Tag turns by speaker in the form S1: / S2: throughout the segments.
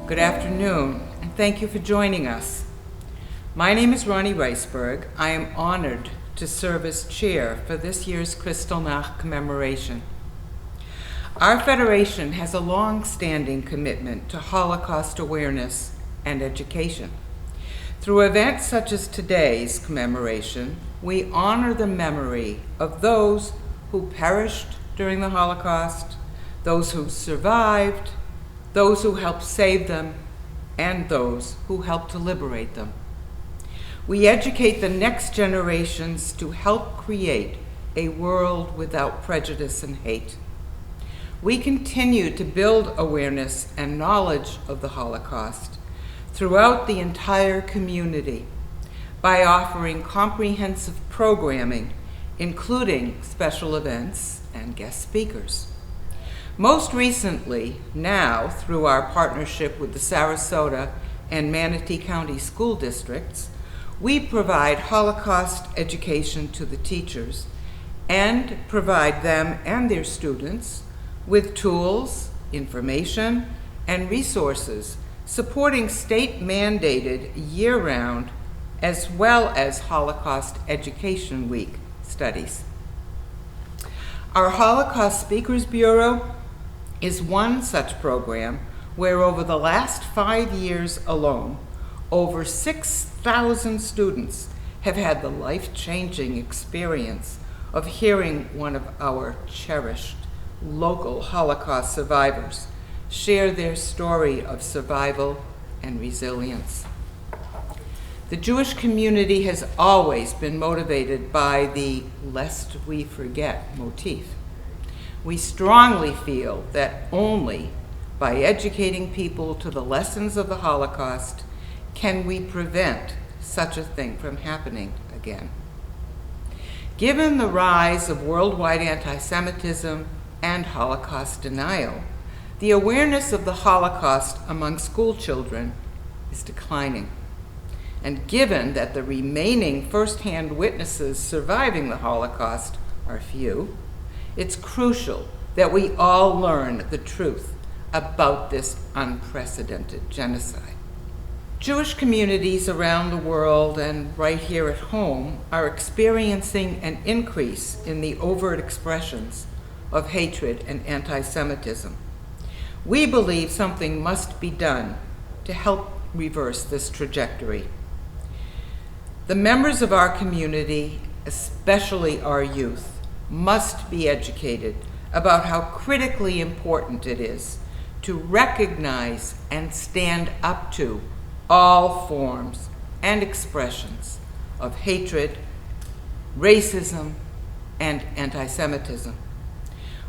S1: Good afternoon, and thank you for joining us. My name is Ronnie Reisberg. I am honored to serve as chair for this year's Kristallnacht Commemoration. Our Federation has a long-standing commitment to Holocaust awareness and education. Through events such as today's commemoration, we honor the memory of those who perished during the Holocaust, those who survived, those who helped save them, and those who helped to liberate them. We educate the next generations to help create a world without prejudice and hate. We continue to build awareness and knowledge of the Holocaust throughout the entire community by offering comprehensive programming, including special events and guest speakers. Most recently, now through our partnership with the Sarasota and Manatee County School Districts, we provide Holocaust education to the teachers and provide them and their students with tools, information, and resources supporting state-mandated year-round as well as Holocaust Education Week studies. Our Holocaust Speakers Bureau is one such program where over the last 5 years alone, over 6,000 students have had the life-changing experience of hearing one of our cherished local Holocaust survivors share their story of survival and resilience. The Jewish community has always been motivated by the "lest we forget" motif. We strongly feel that only by educating people to the lessons of the Holocaust can we prevent such a thing from happening again. Given the rise of worldwide antisemitism and Holocaust denial, the awareness of the Holocaust among school children is declining. And given that the remaining first-hand witnesses surviving the Holocaust are few, it's crucial that we all learn the truth about this unprecedented genocide. Jewish communities around the world and right here at home are experiencing an increase in the overt expressions of hatred and anti-Semitism. We believe something must be done to help reverse this trajectory. The members of our community, especially our youth, must be educated about how critically important it is to recognize and stand up to all forms and expressions of hatred, racism, and anti-Semitism.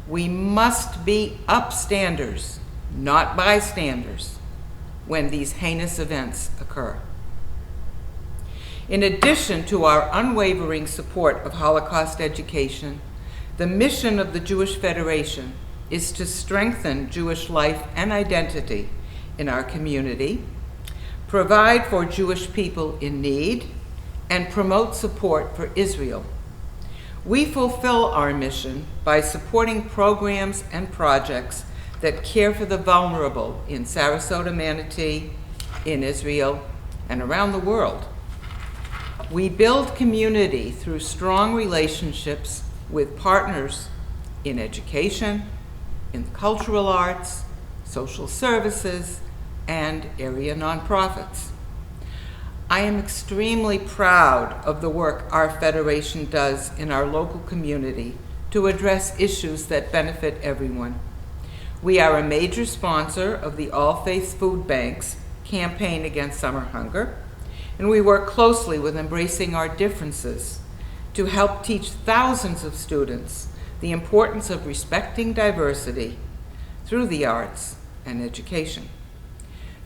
S1: We must be upstanders, not bystanders, when these heinous events occur. In addition to our unwavering support of Holocaust education, the mission of the Jewish Federation is to strengthen Jewish life and identity in our community, provide for Jewish people in need, and promote support for Israel. We fulfill our mission by supporting programs and projects that care for the vulnerable in Sarasota-Manatee, in Israel, and around the world. We build community through strong relationships with partners in education, in the cultural arts, social services, and area nonprofits. I am extremely proud of the work our Federation does in our local community to address issues that benefit everyone. We are a major sponsor of the All Faiths Food Bank's campaign against summer hunger, and we work closely with Embracing Our Differences to help teach thousands of students the importance of respecting diversity through the arts and education.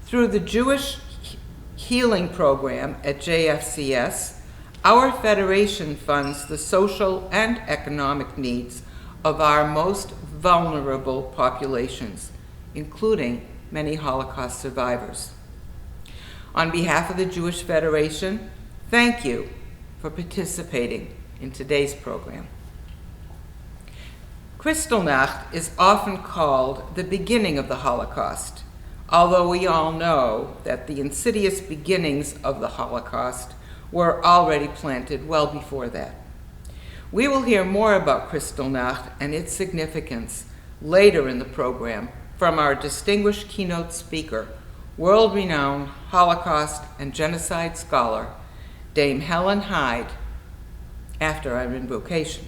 S1: Through the Jewish Healing Program at JFCS, our Federation funds the social and economic needs of our most vulnerable populations, including many Holocaust survivors. On behalf of the Jewish Federation, thank you for participating in today's program. Kristallnacht is often called the beginning of the Holocaust, although we all know that the insidious beginnings of the Holocaust were already planted well before that. We will hear more about Kristallnacht and its significance later in the program from our distinguished keynote speaker, world-renowned Holocaust and Genocide Scholar, Dame Helen Hyde, after our invocation.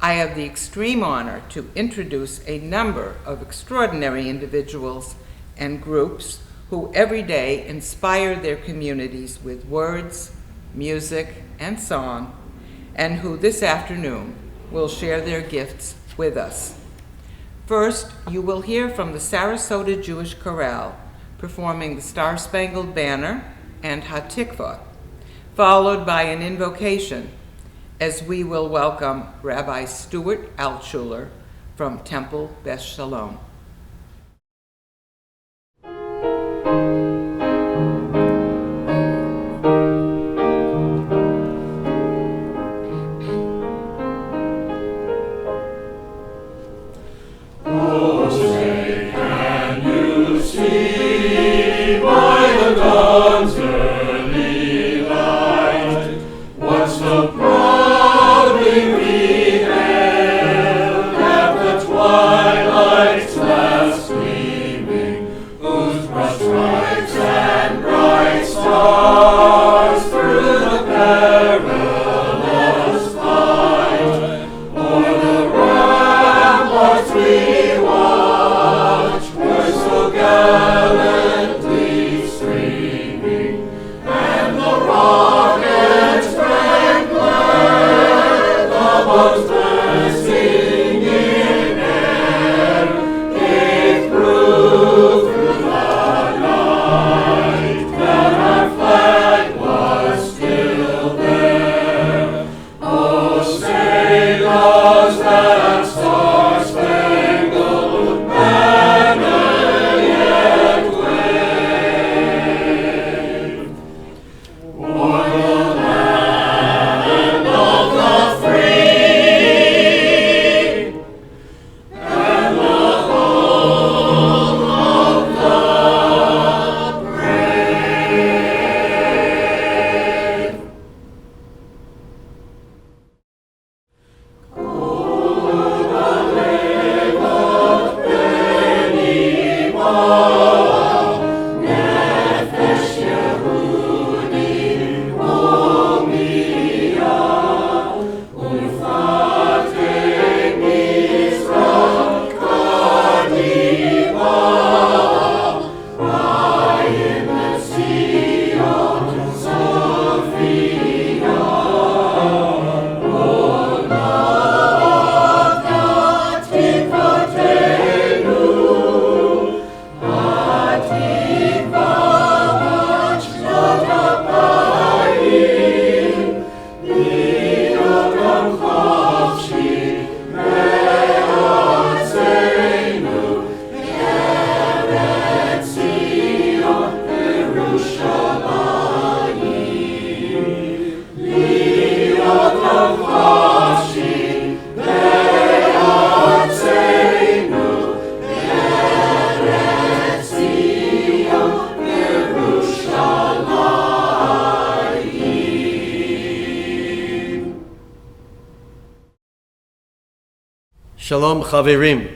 S1: I have the extreme honor to introduce a number of extraordinary individuals and groups who every day inspire their communities with words, music, and song, and who this afternoon will share their gifts with us. First, you will hear from the Sarasota Jewish Chorale performing the Star-Spangled Banner and Hatikvah, followed by an invocation as we will welcome Rabbi Stuart Altshuler from Temple Beth Shalom.
S2: Shalom Chaverim.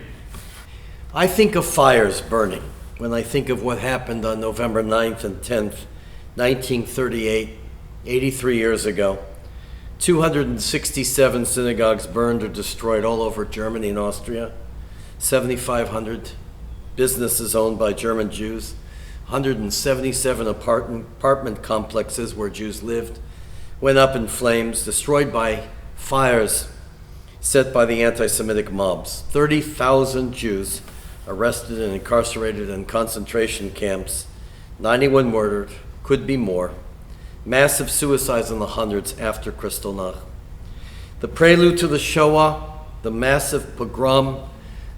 S2: I think of fires burning when I think of what happened on November 9th and 10th, 1938, 83 years ago. 267 synagogues burned or destroyed all over Germany and Austria. 7,500 businesses owned by German Jews. 177 apartment complexes where Jews lived went up in flames, destroyed by fires set by the anti-Semitic mobs. 30,000 Jews arrested and incarcerated in concentration camps. 91 murdered, could be more. Massive suicides in the hundreds after Kristallnacht. The prelude to the Shoah, the massive pogrom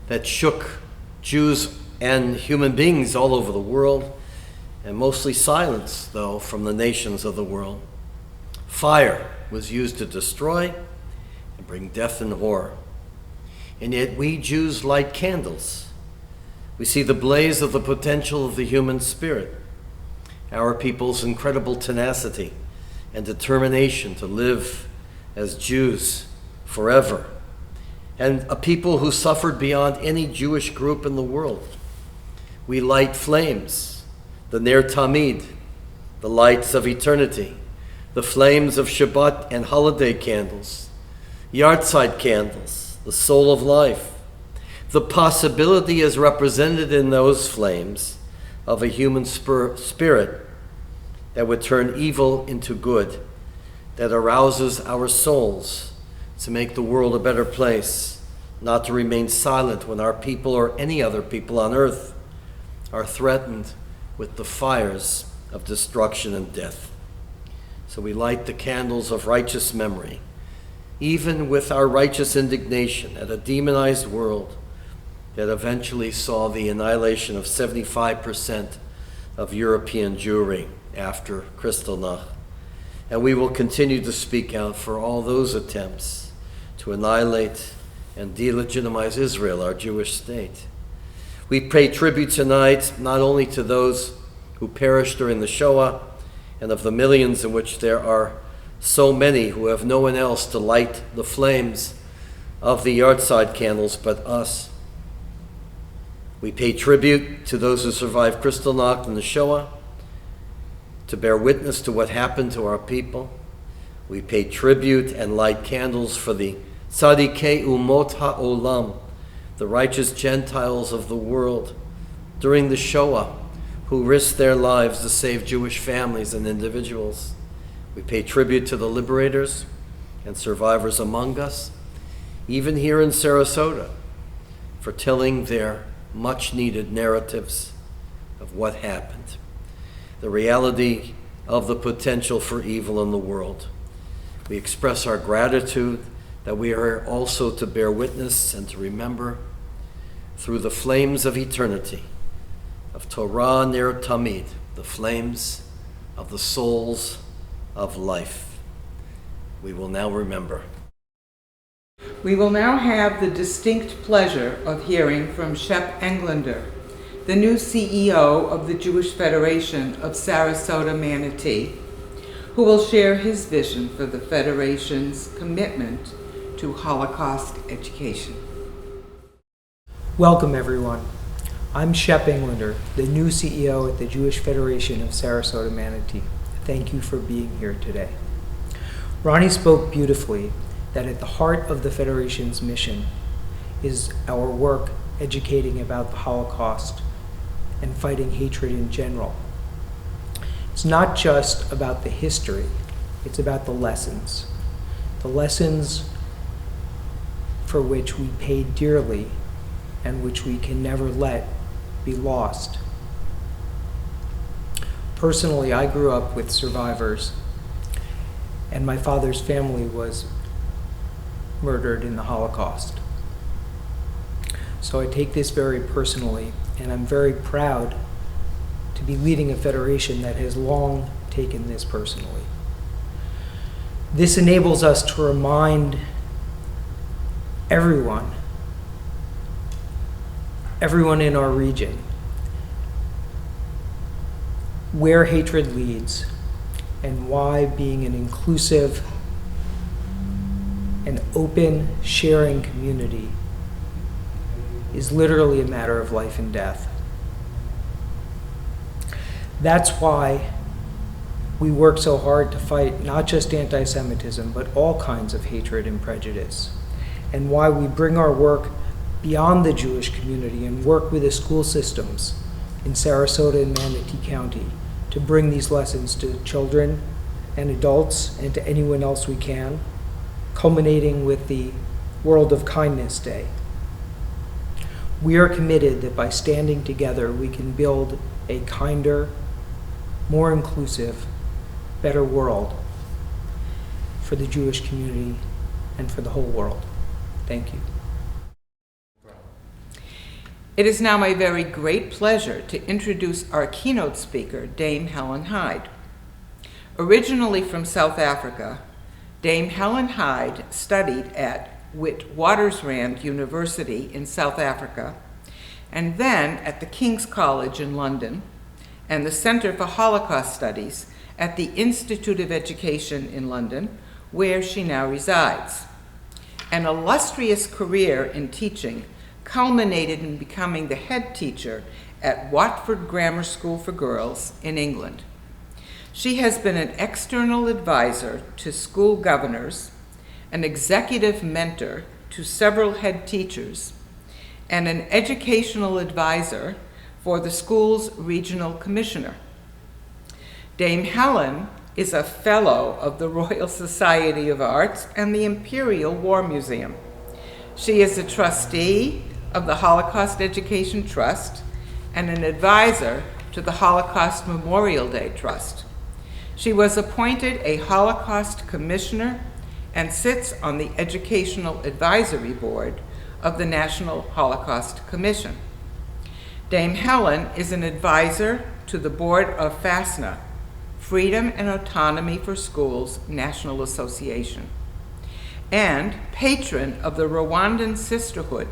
S2: that shook Jews and human beings all over the world, and mostly silence, though, from the nations of the world. Fire was used to destroy and bring death and horror. And yet we Jews light candles. We see the blaze of the potential of the human spirit, our people's incredible tenacity and determination to live as Jews forever, and a people who suffered beyond any Jewish group in the world. We light flames, the Ner Tamid, the lights of eternity, the flames of Shabbat and holiday candles, Yartzeit candles, the soul of life. The possibility is represented in those flames of a human spirit that would turn evil into good, that arouses our souls to make the world a better place, not to remain silent when our people or any other people on earth are threatened with the fires of destruction and death. So we light the candles of righteous memory, even with our righteous indignation at a demonized world that eventually saw the annihilation of 75% of European Jewry after Kristallnacht. And we will continue to speak out for all those attempts to annihilate and delegitimize Israel, our Jewish state. We pay tribute tonight not only to those who perished during the Shoah and of the millions in which there are so many who have no one else to light the flames of the Yartzeit candles but us. We pay tribute to those who survived Kristallnacht and the Shoah, to bear witness to what happened to our people. We pay tribute and light candles for the Tzadikei Umot HaOlam, the righteous Gentiles of the world, during the Shoah, who risked their lives to save Jewish families and individuals. We pay tribute to the liberators and survivors among us, even here in Sarasota, for telling their much-needed narratives of what happened, the reality of the potential for evil in the world. We express our gratitude that we are also to bear witness and to remember through the flames of eternity, of Torah Ner Tamid, the flames of the souls of life. We will now remember.
S1: We will now have the distinct pleasure of hearing from Shep Englander, the new CEO of the Jewish Federation of Sarasota-Manatee, who will share his vision for the Federation's commitment to Holocaust education.
S3: Welcome, everyone. I'm Shep Englander, the new CEO at the Jewish Federation of Sarasota-Manatee. Thank you for being here today. Ronnie spoke beautifully that at the heart of the Federation's mission is our work educating about the Holocaust and fighting hatred in general. It's not just about the history, it's about the lessons for which we paid dearly and which we can never let be lost. Personally, I grew up with survivors, and my father's family was murdered in the Holocaust. So I take this very personally, and I'm very proud to be leading a federation that has long taken this personally. This enables us to remind everyone in our region where hatred leads and why being an inclusive and open, sharing community is literally a matter of life and death. That's why we work so hard to fight not just anti-Semitism, but all kinds of hatred and prejudice, and why we bring our work beyond the Jewish community and work with the school systems in Sarasota and Manatee County to bring these lessons to children and adults and to anyone else we can, culminating with the World of Kindness Day. We are committed that by standing together, we can build a kinder, more inclusive, better world for the Jewish community and for the whole world. Thank you.
S1: It is now my very great pleasure to introduce our keynote speaker, Dame Helen Hyde. Originally from South Africa, Dame Helen Hyde studied at Witwatersrand University in South Africa and then at the King's College in London and the Center for Holocaust Studies at the Institute of Education in London, where she now resides. An illustrious career in teaching culminated in becoming the head teacher at Watford Grammar School for Girls in England. She has been an external advisor to school governors, an executive mentor to several head teachers, and an educational advisor for the school's regional commissioner. Dame Helen is a fellow of the Royal Society of Arts and the Imperial War Museum. She is a trustee of the Holocaust Education Trust and an advisor to the Holocaust Memorial Day Trust. She was appointed a Holocaust Commissioner and sits on the Educational Advisory Board of the National Holocaust Commission. Dame Helen is an advisor to the board of FASNA, Freedom and Autonomy for Schools National Association, and patron of the Rwandan Sisterhood,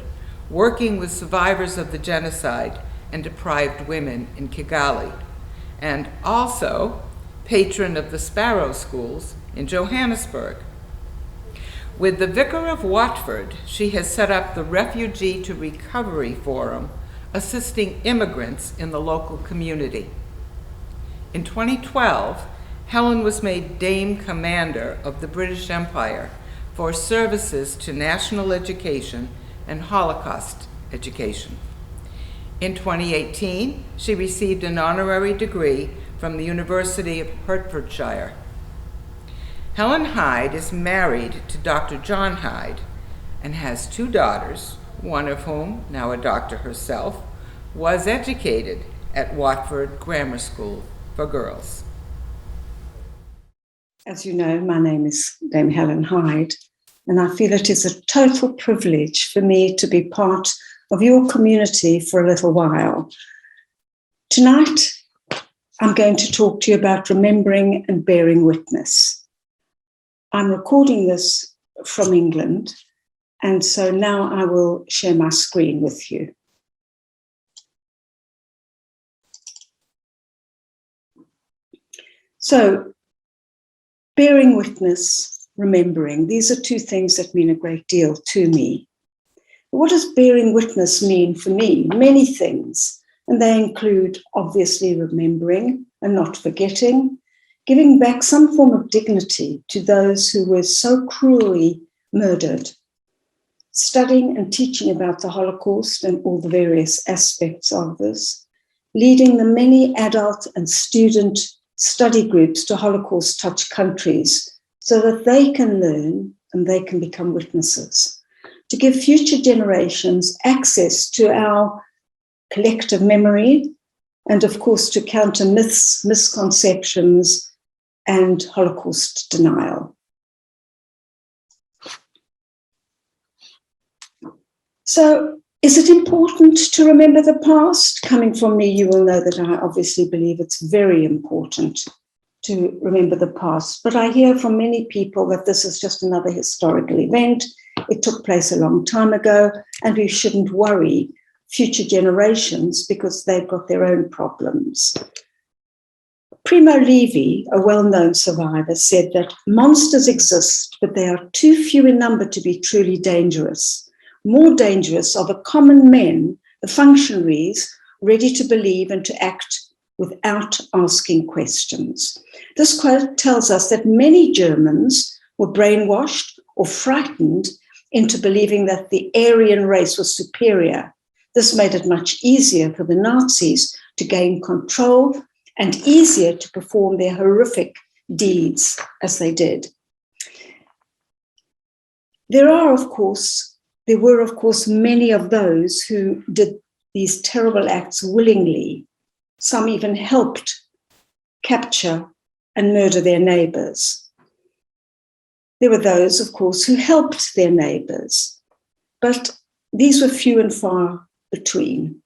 S1: working with survivors of the genocide and deprived women in Kigali, and also patron of the Sparrow Schools in Johannesburg. With the Vicar of Watford, she has set up the Refugee to Recovery Forum, assisting immigrants in the local community. In 2012, Helen was made Dame Commander of the British Empire for services to national education and Holocaust education. In 2018, she received an honorary degree from the University of Hertfordshire. Helen Hyde is married to Dr. John Hyde and has 2 daughters, one of whom, now a doctor herself, was educated at Watford Grammar School for Girls.
S4: As you know, my name is Dame Helen Hyde, and I feel it is a total privilege for me to be part of your community for a little while. Tonight, I'm going to talk to you about remembering and bearing witness. I'm recording this from England, and so now I will share my screen with you. So, bearing witness, remembering, these are 2 things that mean a great deal to me. What does bearing witness mean for me? Many things, and they include obviously remembering and not forgetting, giving back some form of dignity to those who were so cruelly murdered, studying and teaching about the Holocaust and all the various aspects of this, leading the many adult and student study groups to Holocaust-touched countries so that they can learn and they can become witnesses, to give future generations access to our collective memory and, of course, to counter myths, misconceptions, and Holocaust denial. So, is it important to remember the past? Coming from me, you will know that I obviously believe it's very important to remember the past. But I hear from many people that this is just another historical event. It took place a long time ago, and we shouldn't worry future generations because they've got their own problems. Primo Levi, a well-known survivor, said that monsters exist, but they are too few in number to be truly dangerous. More dangerous are the common men, the functionaries, ready to believe and to act without asking questions. This quote tells us that many Germans were brainwashed or frightened into believing that the Aryan race was superior. This made it much easier for the Nazis to gain control and easier to perform their horrific deeds as they did. There were, of course, many of those who did these terrible acts willingly. Some even helped capture and murder their neighbors. There were those, of course, who helped their neighbors, but these were few and far between.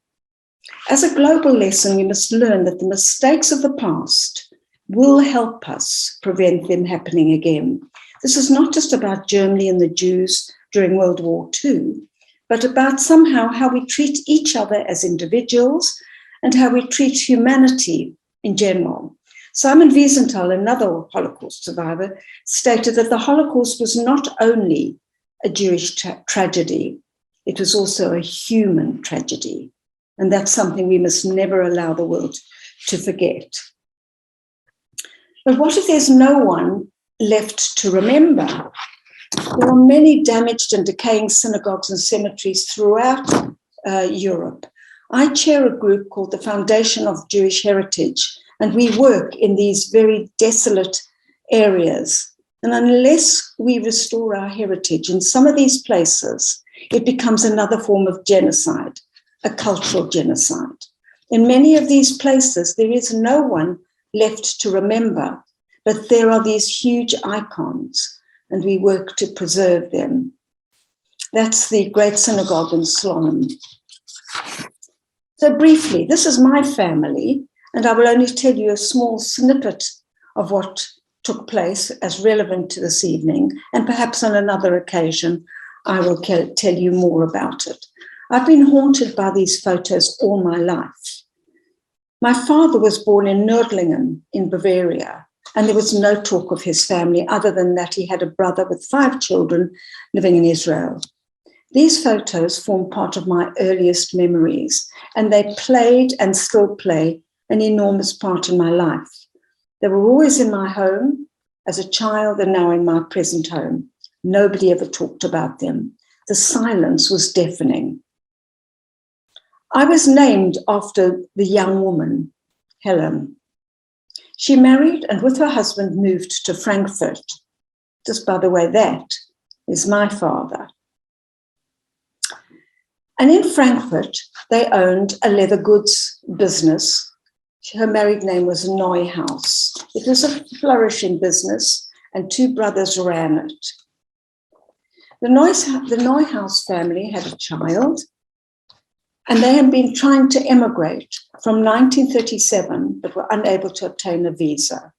S4: As a global lesson, we must learn that the mistakes of the past will help us prevent them happening again. This is not just about Germany and the Jews during World War II, but about somehow how we treat each other as individuals and how we treat humanity in general. Simon Wiesenthal, another Holocaust survivor, stated that the Holocaust was not only a Jewish tragedy, it was also a human tragedy. And that's something we must never allow the world to forget. But what if there's no one left to remember? There are many damaged and decaying synagogues and cemeteries throughout Europe. I chair a group called the Foundation of Jewish Heritage, and we work in these very desolate areas. And unless we restore our heritage in some of these places, it becomes another form of genocide, a cultural genocide. In many of these places, there is no one left to remember, but there are these huge icons, and we work to preserve them. That's the Great Synagogue in Slonim. So briefly, this is my family, and I will only tell you a small snippet of what took place as relevant to this evening, and perhaps on another occasion, I will tell you more about it. I've been haunted by these photos all my life. My father was born in Nördlingen in Bavaria, and there was no talk of his family other than that he had a brother with 5 children living in Israel. These photos form part of my earliest memories, and they played and still play an enormous part in my life. They were always in my home as a child and now in my present home. Nobody ever talked about them. The silence was deafening. I was named after the young woman, Helen. She married and with her husband moved to Frankfurt. Just by the way, that is my father. And in Frankfurt, they owned a leather goods business. Her married name was Neuhaus. It was a flourishing business, and 2 brothers ran it. The Neuhaus family had a child, and they had been trying to emigrate from 1937, but were unable to obtain a visa.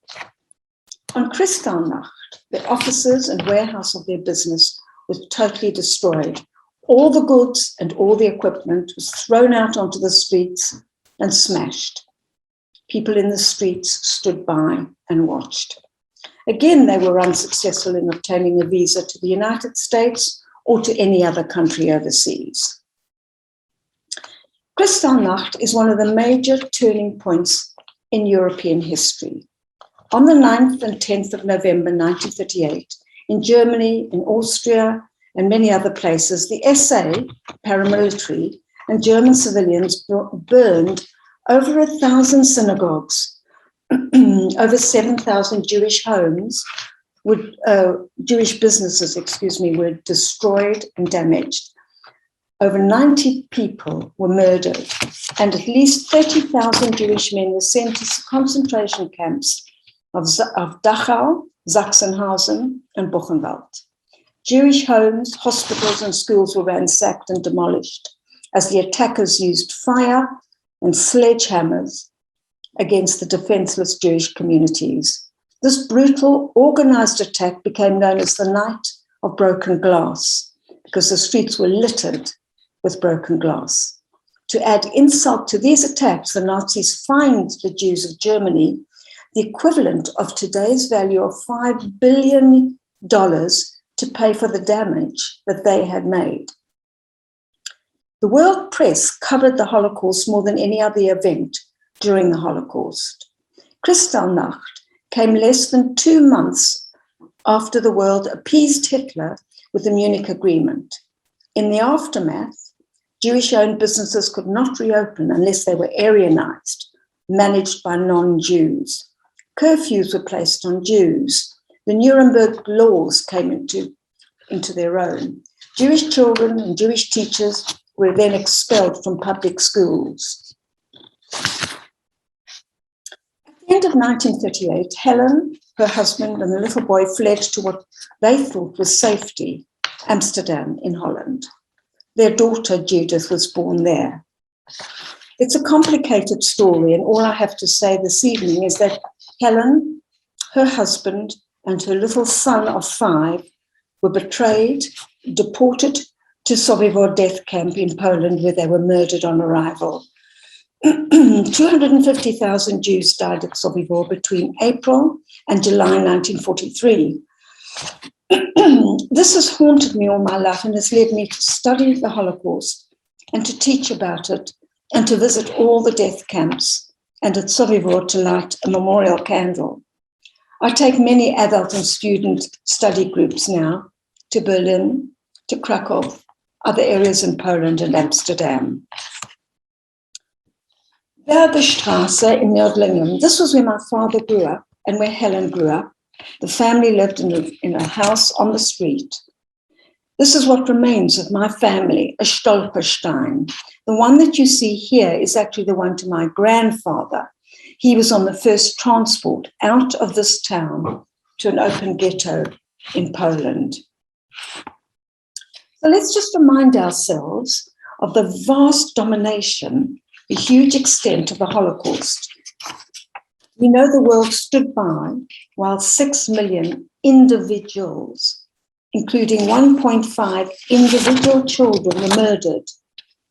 S4: On Kristallnacht, the offices and warehouse of their business was totally destroyed. All the goods and all the equipment was thrown out onto the streets and smashed. People in the streets stood by and watched. Again, they were unsuccessful in obtaining a visa to the United States or to any other country overseas. Kristallnacht is one of the major turning points in European history. On the 9th and 10th of November 1938, in Germany, in Austria, and many other places, the SA, paramilitary, and German civilians burned over 1,000 synagogues, over 7,000 Jewish homes, Jewish businesses, were destroyed and damaged. Over 90 people were murdered, and at least 30,000 Jewish men were sent to concentration camps of Dachau, Sachsenhausen, and Buchenwald. Jewish homes, hospitals, and schools were ransacked and demolished as the attackers used fire and sledgehammers against the defenseless Jewish communities. This brutal, organized attack became known as the Night of Broken Glass because the streets were littered with broken glass. To add insult to these attacks, the Nazis fined the Jews of Germany the equivalent of today's value of $5 billion to pay for the damage that they had made. The world press covered the Holocaust more than any other event during the Holocaust. Kristallnacht came less than 2 months after the world appeased Hitler with the Munich Agreement. In the aftermath, Jewish-owned businesses could not reopen unless they were Aryanized, managed by non-Jews. Curfews were placed on Jews. The Nuremberg laws came into their own. Jewish children and Jewish teachers were then expelled from public schools. At the end of 1938, Helen, her husband, and the little boy fled to what they thought was safety, Amsterdam in Holland. Their daughter, Judith, was born there. It's a complicated story, and all I have to say this evening is that Helen, her husband, and her little son of 5 were betrayed, deported to Sobibor death camp in Poland, where they were murdered on arrival. 250,000 Jews died at Sobibor between April and July 1943. This has haunted me all my life and has led me to study the Holocaust and to teach about it and to visit all the death camps and at Sobibor to light a memorial candle. I take many adult and student study groups now to Berlin, to Krakow, other areas in Poland and Amsterdam. Bergestrasse in Nördlingen. This was where my father grew up and where Helen grew up. The family lived in a house on the street. This is what remains of my family, a Stolperstein. The one that you see here is actually the one to my grandfather. He was on the first transport out of this town to an open ghetto in Poland. So let's just remind ourselves of the vast domination, the huge extent of the Holocaust. We know the world stood by while 6 million individuals, including 1.5 individual children, were murdered,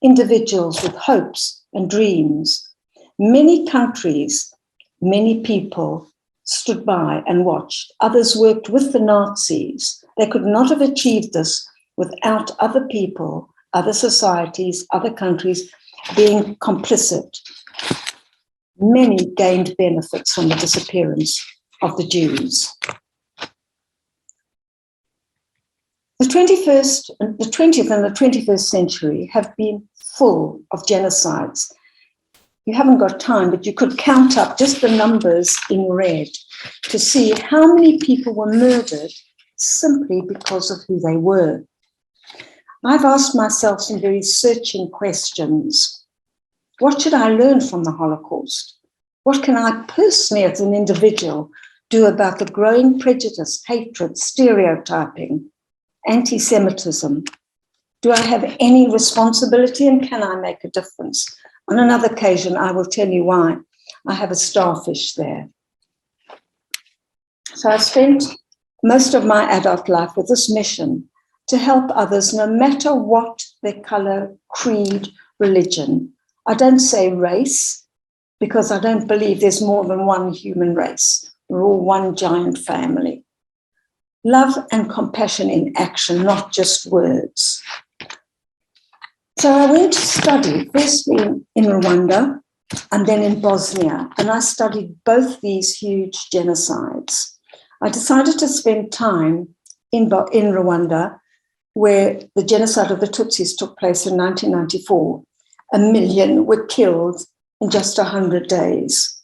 S4: individuals with hopes and dreams. Many countries, many people stood by and watched. Others worked with the Nazis. They could not have achieved this without other people, other societies, other countries being complicit. Many gained benefits from the disappearance of the Jews. The 20th and the 21st century have been full of genocides. You haven't got time, but you could count up just the numbers in red to see how many people were murdered simply because of who they were. I've asked myself some very searching questions. What should I learn from the Holocaust? What can I personally, as an individual, do about the growing prejudice, hatred, stereotyping, anti-Semitism? Do I have any responsibility and can I make a difference? On another occasion, I will tell you why. I have a starfish there. So I've spent most of my adult life with this mission to help others, no matter what their color, creed, religion. I don't say race, because I don't believe there's more than one human race. We're all one giant family. Love and compassion in action, not just words. So I went to study, firstly in Rwanda and then in Bosnia, and I studied both these huge genocides. I decided to spend time in Rwanda, where the genocide of the Tutsis took place in 1994. 1 million were killed in just 100 days.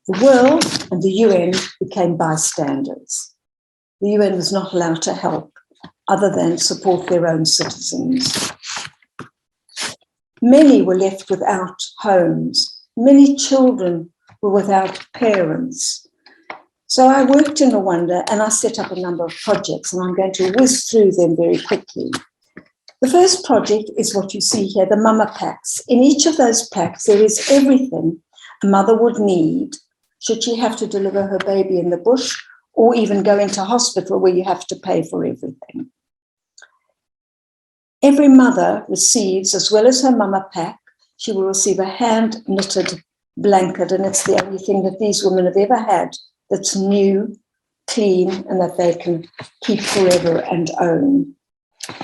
S4: The world and the UN became bystanders. The UN was not allowed to help other than support their own citizens. Many were left without homes. Many children were without parents. So I worked in Rwanda and I set up a number of projects, and I'm going to whiz through them very quickly. The first project is what you see here, the mama packs. In each of those packs, there is everything a mother would need should she have to deliver her baby in the bush or even go into hospital where you have to pay for everything. Every mother receives, as well as her mama pack, she will receive a hand-knitted blanket, and it's the only thing that these women have ever had that's new, clean, and that they can keep forever and own.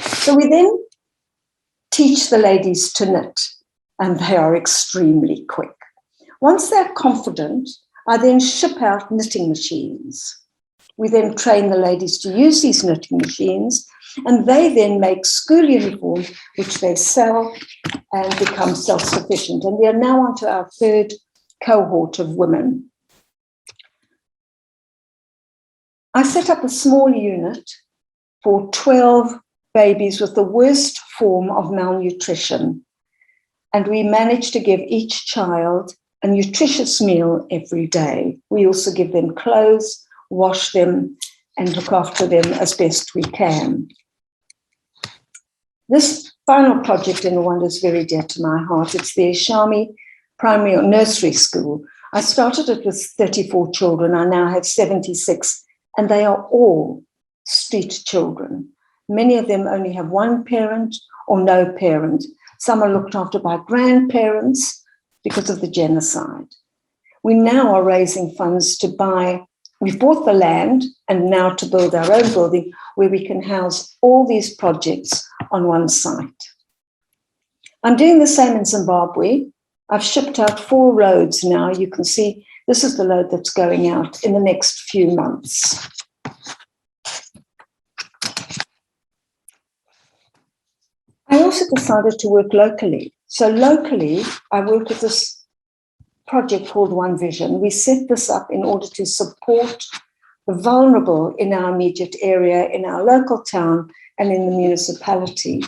S4: So we then teach the ladies to knit, and they are extremely quick. Once they're confident, I then ship out knitting machines. We then train the ladies to use these knitting machines, and they then make school uniforms, which they sell and become self-sufficient. And we are now on to our third cohort of women. I set up a small unit for 12 babies with the worst form of malnutrition. And we managed to give each child a nutritious meal every day. We also give them clothes, wash them, and look after them as best we can. This final project in Rwanda is very dear to my heart. It's the Shami Primary or Nursery School. I started it with 34 children. I now have 76, and they are all street children. Many of them only have one parent or no parent. Some are looked after by grandparents because of the genocide. We now are raising funds to buy, we've bought the land and now to build our own building where we can house all these projects on one site. I'm doing the same in Zimbabwe. I've shipped out 4 loads now. You can see this is the load that's going out in the next few months. I also decided to work locally. So locally, I work with this project called One Vision. We set this up in order to support the vulnerable in our immediate area, in our local town, and in the municipality.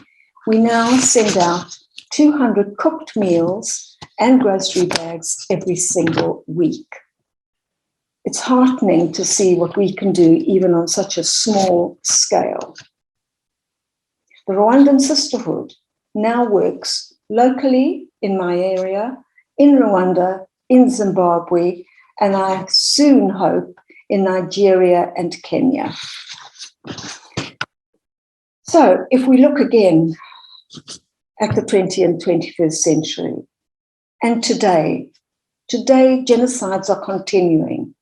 S4: We now send out 200 cooked meals and grocery bags every single week. It's heartening to see what we can do even on such a small scale. The Rwandan Sisterhood now works locally in my area, in Rwanda, in Zimbabwe, and I soon hope in Nigeria and Kenya. So if we look again at the 20th and 21st century, and today genocides are continuing.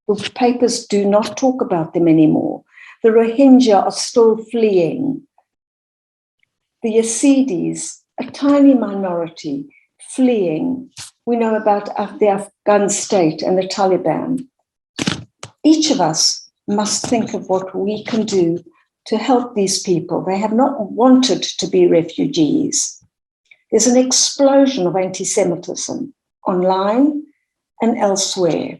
S4: The papers do not talk about them anymore. The Rohingya are still fleeing. The Yazidis, a tiny minority, fleeing. We know about the Afghan state and the Taliban. Each of us must think of what we can do to help these people. They have not wanted to be refugees. There's an explosion of antisemitism online and elsewhere.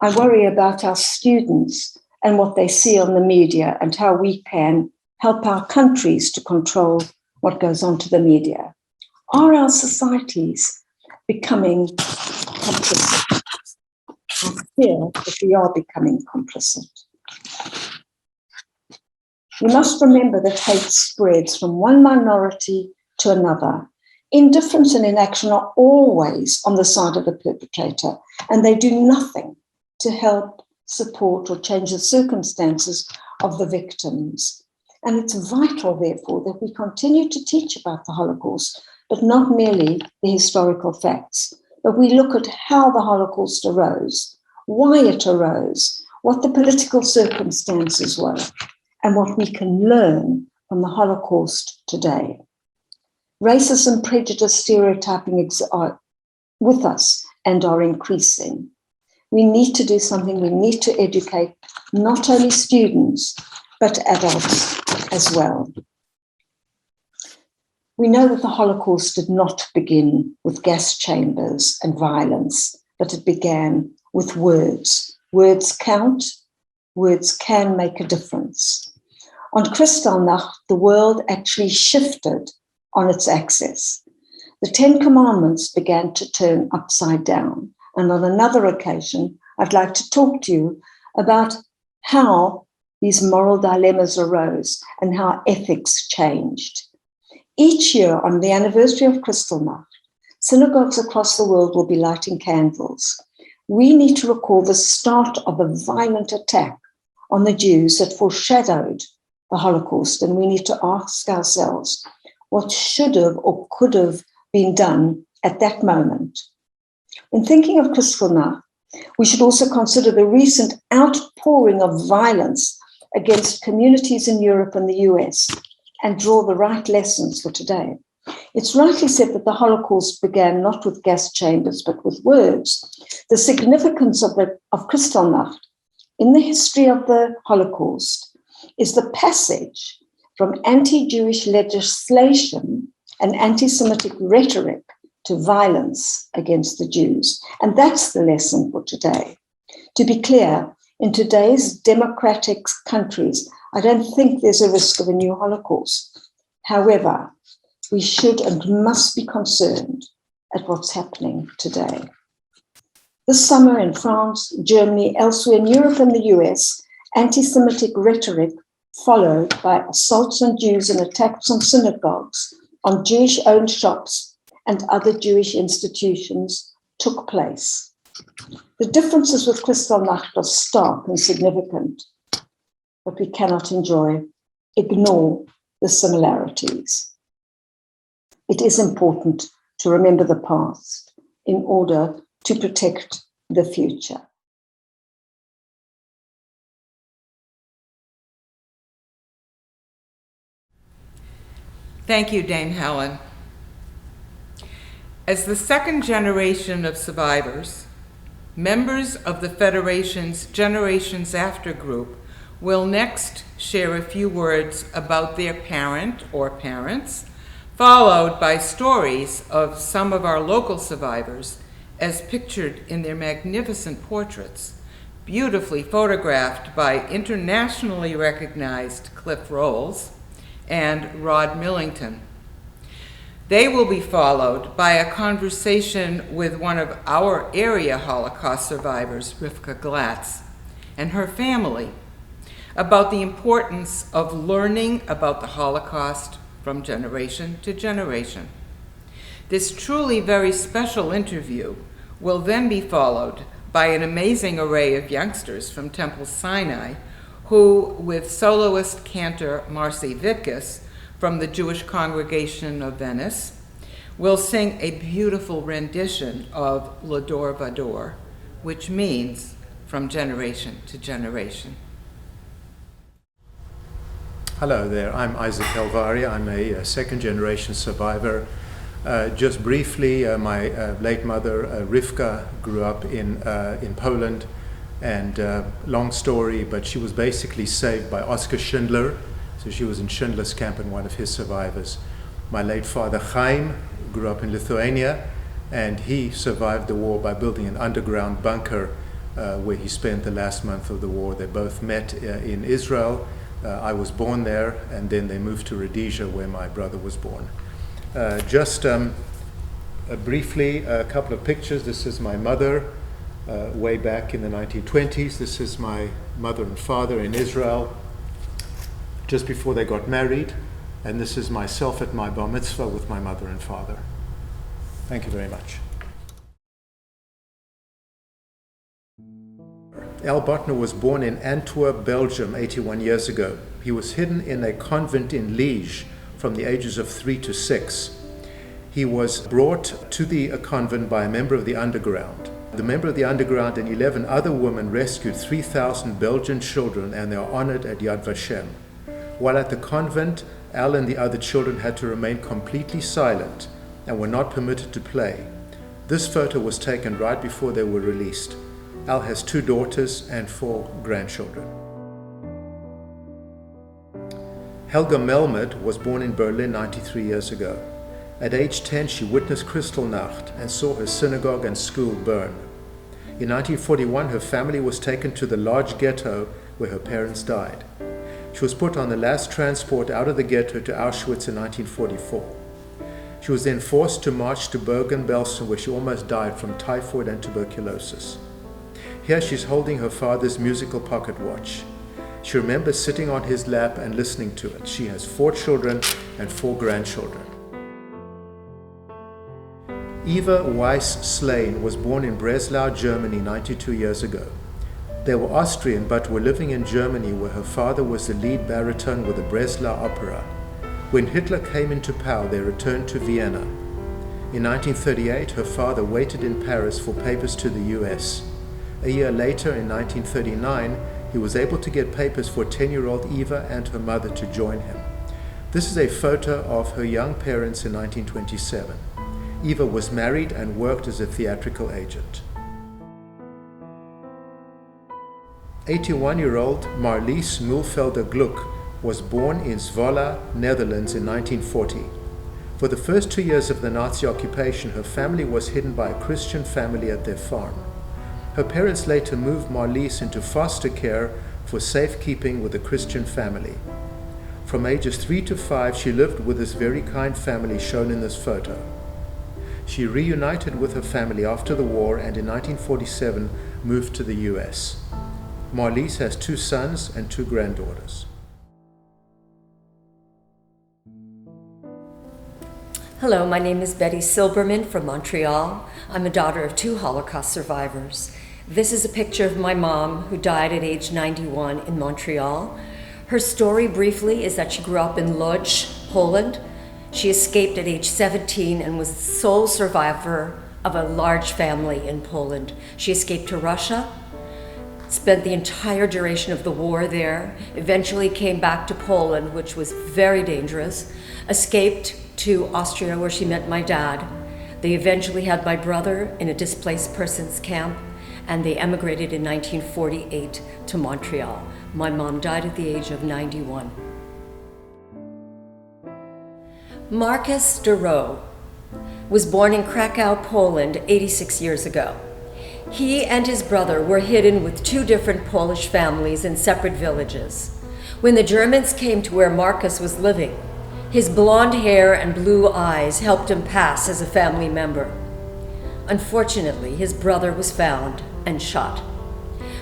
S4: I worry about our students and what they see on the media and how we can help our countries to control what goes on to the media. Are our societies becoming complicit? I fear that we are becoming complicit. We must remember that hate spreads from one minority to another. Indifference and inaction are always on the side of the perpetrator, and they do nothing to help, support, or change the circumstances of the victims. And it's vital, therefore, that we continue to teach about the Holocaust, but not merely the historical facts, but we look at how the Holocaust arose, why it arose, what the political circumstances were, and what we can learn from the Holocaust today. Racism, prejudice, stereotyping are with us and are increasing. We need to do something. We need to educate not only students, but adults as well. We know that the Holocaust did not begin with gas chambers and violence, but it began with words. Words count. Words can make a difference. On Kristallnacht, the world actually shifted on its axis. The 10 Commandments began to turn upside down. And on another occasion, I'd like to talk to you about how these moral dilemmas arose and how ethics changed. Each year on the anniversary of Kristallnacht, synagogues across the world will be lighting candles. We need to recall the start of a violent attack on the Jews that foreshadowed the Holocaust, and we need to ask ourselves what should have or could have been done at that moment. When thinking of Kristallnacht, we should also consider the recent outpouring of violence against communities in Europe and the US and draw the right lessons for today. It's rightly said that the Holocaust began not with gas chambers, but with words. The significance of Kristallnacht in the history of the Holocaust is the passage from anti-Jewish legislation and anti-Semitic rhetoric to violence against the Jews. And that's the lesson for today. To be clear, in today's democratic countries, I don't think there's a risk of a new Holocaust. However, we should and must be concerned at what's happening today. This summer in France, Germany, elsewhere in Europe and the US, anti-Semitic rhetoric followed by assaults on Jews and attacks on synagogues, on Jewish-owned shops and other Jewish institutions took place. The differences with Kristallnacht are stark and significant, but we cannot enjoy ignore the similarities. It is important to remember the past in order to protect the future.
S1: Thank you, Dame Helen. As the second generation of survivors, members of the Federation's Generations After group will next share a few words about their parent or parents, followed by stories of some of our local survivors as pictured in their magnificent portraits, beautifully photographed by internationally recognized Cliff Rolls and Rod Millington. They will be followed by a conversation with one of our area Holocaust survivors, Rivka Glatz, and her family about the importance of learning about the Holocaust from generation to generation. This truly very special interview will then be followed by an amazing array of youngsters from Temple Sinai who, with soloist cantor Marcy Vitkus from the Jewish Congregation of Venice, will sing a beautiful rendition of L'Ador Vador, which means from generation to generation.
S5: Hello there, I'm Isaac Helvari. I'm a second-generation survivor. Just briefly, my late mother, Rivka, grew up in Poland, and long story, but she was basically saved by Oskar Schindler. So she was in Schindler's camp and one of his survivors. My late father, Chaim, grew up in Lithuania, and he survived the war by building an underground bunker where he spent the last month of the war. They both met in Israel. I was born there, and then they moved to Rhodesia, where my brother was born. Briefly, a couple of pictures. This is my mother way back in the 1920s. This is my mother and father in Israel just before they got married. And this is myself at my bar mitzvah with my mother and father. Thank you very much. Al Botner was born in Antwerp, Belgium, 81 years ago. He was hidden in a convent in Liège from the ages of 3 to 6. He was brought to the convent by a member of the underground. The member of the underground and 11 other women rescued 3,000 Belgian children, and they are honored at Yad Vashem. While at the convent, Al and the other children had to remain completely silent and were not permitted to play. This photo was taken right before they were released. Al has 2 daughters and 4 grandchildren. Helga Melmed was born in Berlin 93 years ago. At age 10, she witnessed Kristallnacht and saw her synagogue and school burn. In 1941, her family was taken to the large ghetto where her parents died. She was put on the last transport out of the ghetto to Auschwitz in 1944. She was then forced to march to Bergen-Belsen, where she almost died from typhoid and tuberculosis. Here she's holding her father's musical pocket watch. She remembers sitting on his lap and listening to it. She has 4 children and 4 grandchildren. Eva Weiss-Slane was born in Breslau, Germany 92 years ago. They were Austrian but were living in Germany, where her father was the lead baritone with the Breslau Opera. When Hitler came into power, they returned to Vienna. In 1938, her father waited in Paris for papers to the US. A year later, in 1939, he was able to get papers for 10-year-old Eva and her mother to join him. This is a photo of her young parents in 1927. Eva was married and worked as a theatrical agent. 81-year-old Marlies Mulfelder-Gluck was born in Zwolle, Netherlands in 1940. For the first 2 years of the Nazi occupation, her family was hidden by a Christian family at their farm. Her parents later moved Marlies into foster care for safekeeping with a Christian family. From ages 3 to 5, she lived with this very kind family shown in this photo. She reunited with her family after the war and in 1947 moved to the US. Marlies has 2 sons and 2 granddaughters.
S6: Hello, my name is Betty Silberman from Montreal. I'm a daughter of 2 Holocaust survivors. This is a picture of my mom, who died at age 91 in Montreal. Her story briefly is that she grew up in Lodz, Poland. She escaped at age 17 and was the sole survivor of a large family in Poland. She escaped to Russia, spent the entire duration of the war there, eventually came back to Poland, which was very dangerous, escaped to Austria where she met my dad. They eventually had my brother in a displaced persons camp, and they emigrated in 1948 to Montreal. My mom died at the age of 91. Marcus Durow was born in Krakow, Poland, 86 years ago. He and his brother were hidden with two different Polish families in separate villages. When the Germans came to where Marcus was living, his blonde hair and blue eyes helped him pass as a family member. Unfortunately, his brother was found and shot.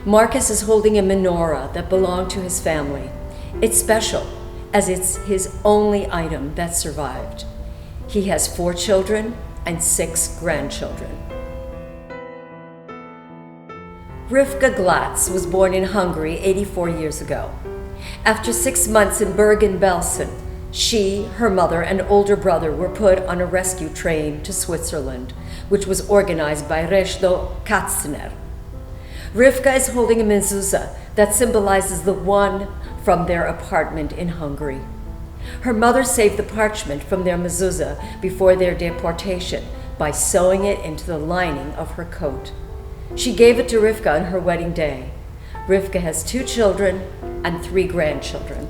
S6: Marcus is holding a menorah that belonged to his family. It's special, as it's his only item that survived. He has 4 children and 6 grandchildren. Rivka Glatz was born in Hungary 84 years ago. After 6 months in Bergen-Belsen, she, her mother, and older brother were put on a rescue train to Switzerland, which was organized by Reszto Katzner. Rivka is holding a mezuzah that symbolizes the one from their apartment in Hungary. Her mother saved the parchment from their mezuzah before their deportation by sewing it into the lining of her coat. She gave it to Rivka on her wedding day. Rivka has 2 children and 3 grandchildren.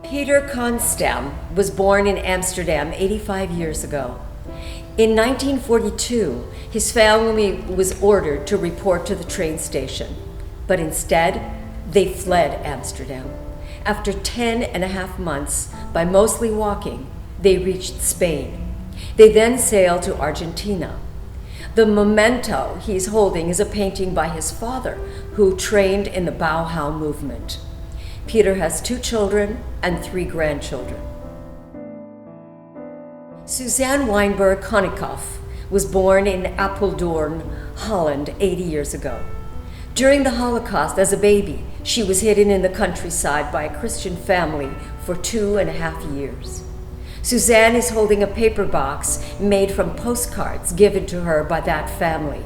S6: Peter Konstam was born in Amsterdam 85 years ago. In 1942, his family was ordered to report to the train station, but instead, they fled Amsterdam. After 10.5 months, by mostly walking, they reached Spain. They then sailed to Argentina. The memento he's holding is a painting by his father, who trained in the Bauhaus movement. Peter has 2 children and 3 grandchildren. Suzanne Weinberg Konikoff was born in Apeldoorn, Holland, 80 years ago. During the Holocaust, as a baby, she was hidden in the countryside by a Christian family for 2.5 years. Suzanne is holding a paper box made from postcards given to her by that family.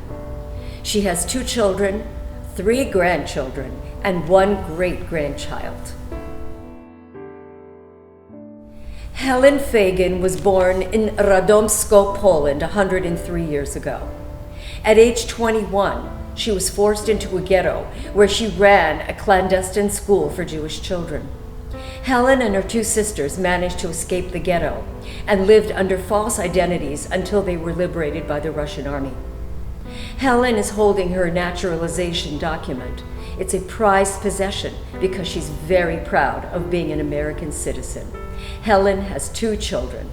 S6: She has 2 children, 3 grandchildren, and 1 great-grandchild. Helen Fagan was born in Radomsko, Poland, 103 years ago. At age 21, she was forced into a ghetto where she ran a clandestine school for Jewish children. Helen and her 2 sisters managed to escape the ghetto and lived under false identities until they were liberated by the Russian army. Helen is holding her naturalization document. It's a prized possession because she's very proud of being an American citizen. Helen has 2 children.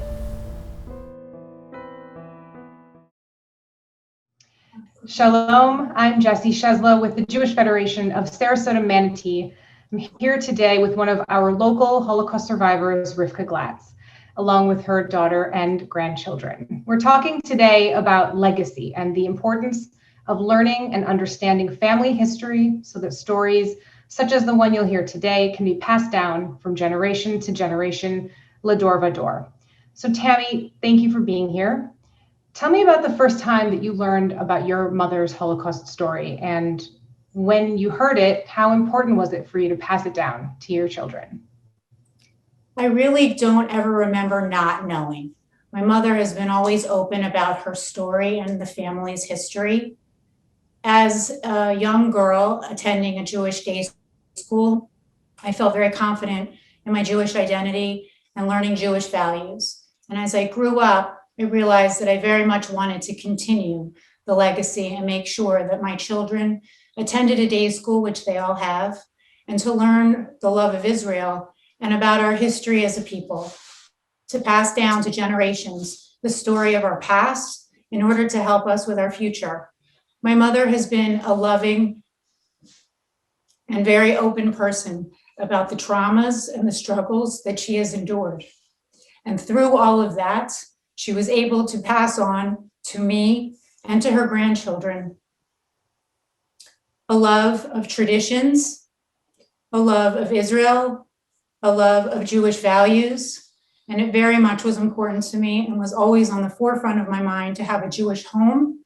S7: Shalom, I'm Jessie Sheslow with the Jewish Federation of Sarasota-Manatee. I'm here today with one of our local Holocaust survivors, Rivka Glatz, along with her daughter and grandchildren. We're talking today about legacy and the importance of learning and understanding family history so that stories such as the one you'll hear today can be passed down from generation to generation, lador vador. So Tammy, thank you for being here. Tell me about the first time that you learned about your mother's Holocaust story, and when you heard it, how important was it for you to pass it down to your children?
S8: I really don't ever remember not knowing. My mother has been always open about her story and the family's history. As a young girl attending a Jewish day school, I felt very confident in my Jewish identity and learning Jewish values. And as I grew up, I realized that I very much wanted to continue the legacy and make sure that my children attended a day school, which they all have, and to learn the love of Israel and about our history as a people, to pass down to generations the story of our past in order to help us with our future. My mother has been a loving and very open person about the traumas and the struggles that she has endured. And through all of that, she was able to pass on to me and to her grandchildren a love of traditions a love of Israel, a love of Jewish values, and it very much was important to me and was always on the forefront of my mind to have a Jewish home,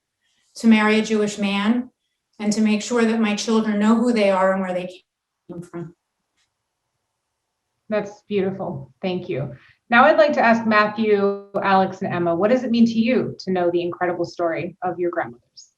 S8: to marry a Jewish man, and to make sure that my children know who they are and where they came from.
S7: That's beautiful. Thank you. Now I'd like to ask Matthew, Alex, and Emma, what does it mean to you to know the incredible story of your grandmothers?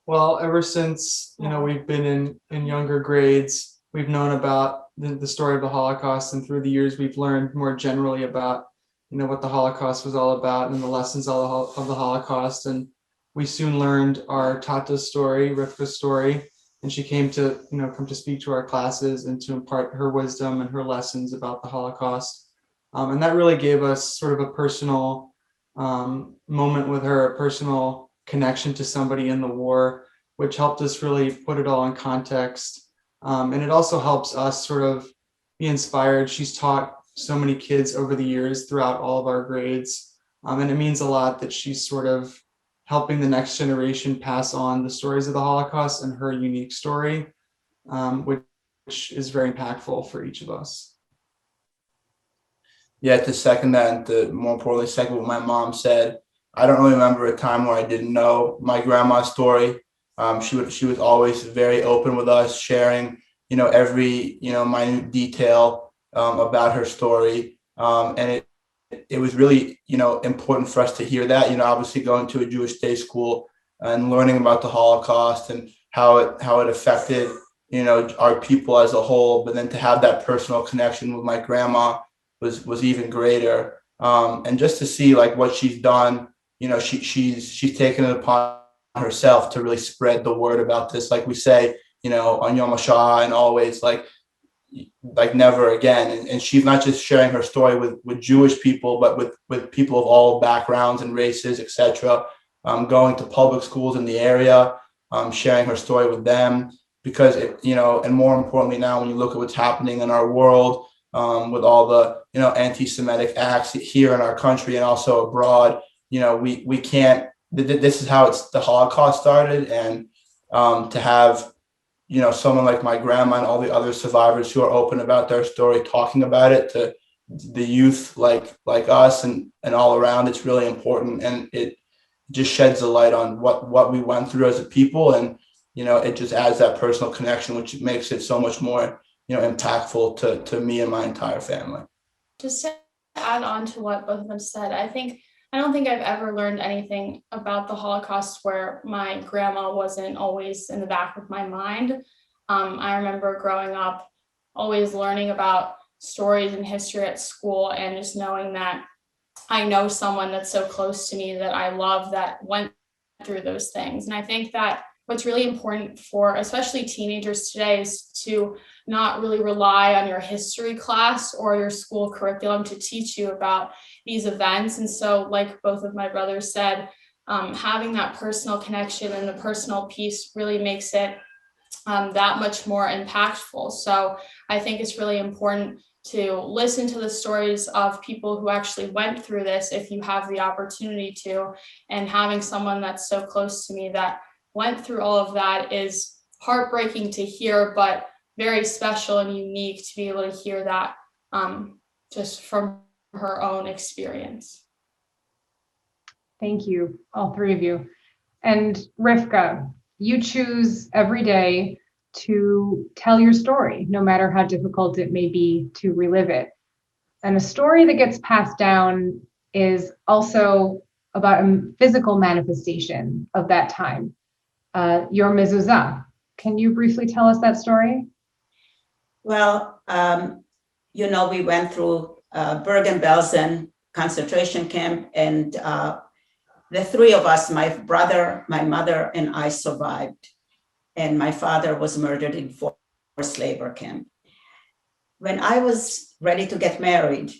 S9: Well, ever since, we've been in younger grades, we've known about the story of the Holocaust, and through the years, we've learned more generally about, what the Holocaust was all about and the lessons of the Holocaust. And we soon learned our Tata's story, Rivka's story, and she came to, come to speak to our classes and to impart her wisdom and her lessons about the Holocaust. And that really gave us sort of a personal moment with her, a personal connection to somebody in the war, which helped us really put it all in context. And it also helps us sort of be inspired. She's taught so many kids over the years throughout all of our grades. And it means a lot that she's sort of helping the next generation pass on the stories of the Holocaust and her unique story, which is very impactful for each of us.
S10: Yeah, to second that, and to more importantly, second what my mom said, I don't really remember a time where I didn't know my grandma's story. She was always very open with us, sharing, every, minute detail about her story. And it was really, important for us to hear that, obviously going to a Jewish day school and learning about the Holocaust and how it affected, our people as a whole. But then to have that personal connection with my grandma was even greater. And just to see like what she's done, she's taken it upon herself to really spread the word about this, like we say, on Yom HaShoah, and always like never again. And she's not just sharing her story with Jewish people, but with people of all backgrounds and races, etc. Going to public schools in the area, sharing her story with them, because and more importantly now, when you look at what's happening in our world, with all the anti-Semitic acts here in our country and also abroad, we can't. This is how the Holocaust started, and to have someone like my grandma and all the other survivors who are open about their story, talking about it to the youth like us and all around, it's really important, and it just sheds a light on what we went through as a people, and it just adds that personal connection, which makes it so much more impactful to me and my entire family.
S11: Just to add on to what both of them said, I don't think I've ever learned anything about the Holocaust where my grandma wasn't always in the back of my mind. I remember growing up always learning about stories and history at school, and just knowing that I know someone that's so close to me that I love that went through those things. And I think that what's really important for especially teenagers today is to not really rely on your history class or your school curriculum to teach you about these events. And so, like both of my brothers said, having that personal connection and the personal piece really makes it that much more impactful. So I think it's really important to listen to the stories of people who actually went through this if you have the opportunity to. And having someone that's so close to me that went through all of that is heartbreaking to hear, but very special and unique to be able to hear that just from her own experience.
S7: Thank you, all three of you. And Rivka, you choose every day to tell your story, no matter how difficult it may be to relive it. And a story that gets passed down is also about a physical manifestation of that time, your mezuzah. Can you briefly tell us that story?
S12: Well, we went through Bergen-Belsen concentration camp, and the three of us, my brother, my mother, and I survived. And my father was murdered in forced labor camp. When I was ready to get married,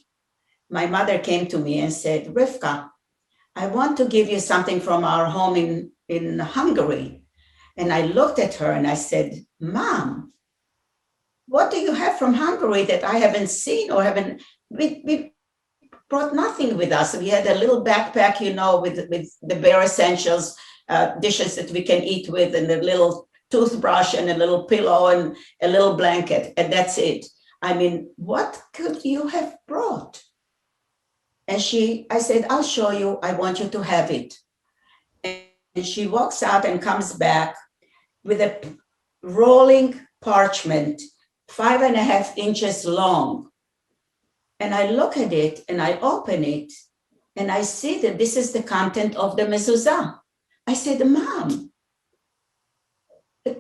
S12: my mother came to me and said, Rivka, I want to give you something from our home in Hungary. And I looked at her and I said, Mom, what do you have from Hungary that I haven't seen or haven't? We brought nothing with us. We had a little backpack, with the bare essentials, dishes that we can eat with, and the little toothbrush and a little pillow and a little blanket, and that's it. I mean, what could you have brought? And I said, I'll show you. I want you to have it. And she walks out and comes back with a rolling parchment, 5.5 inches long. And I look at it and I open it and I see that this is the content of the mezuzah. I said, Mom,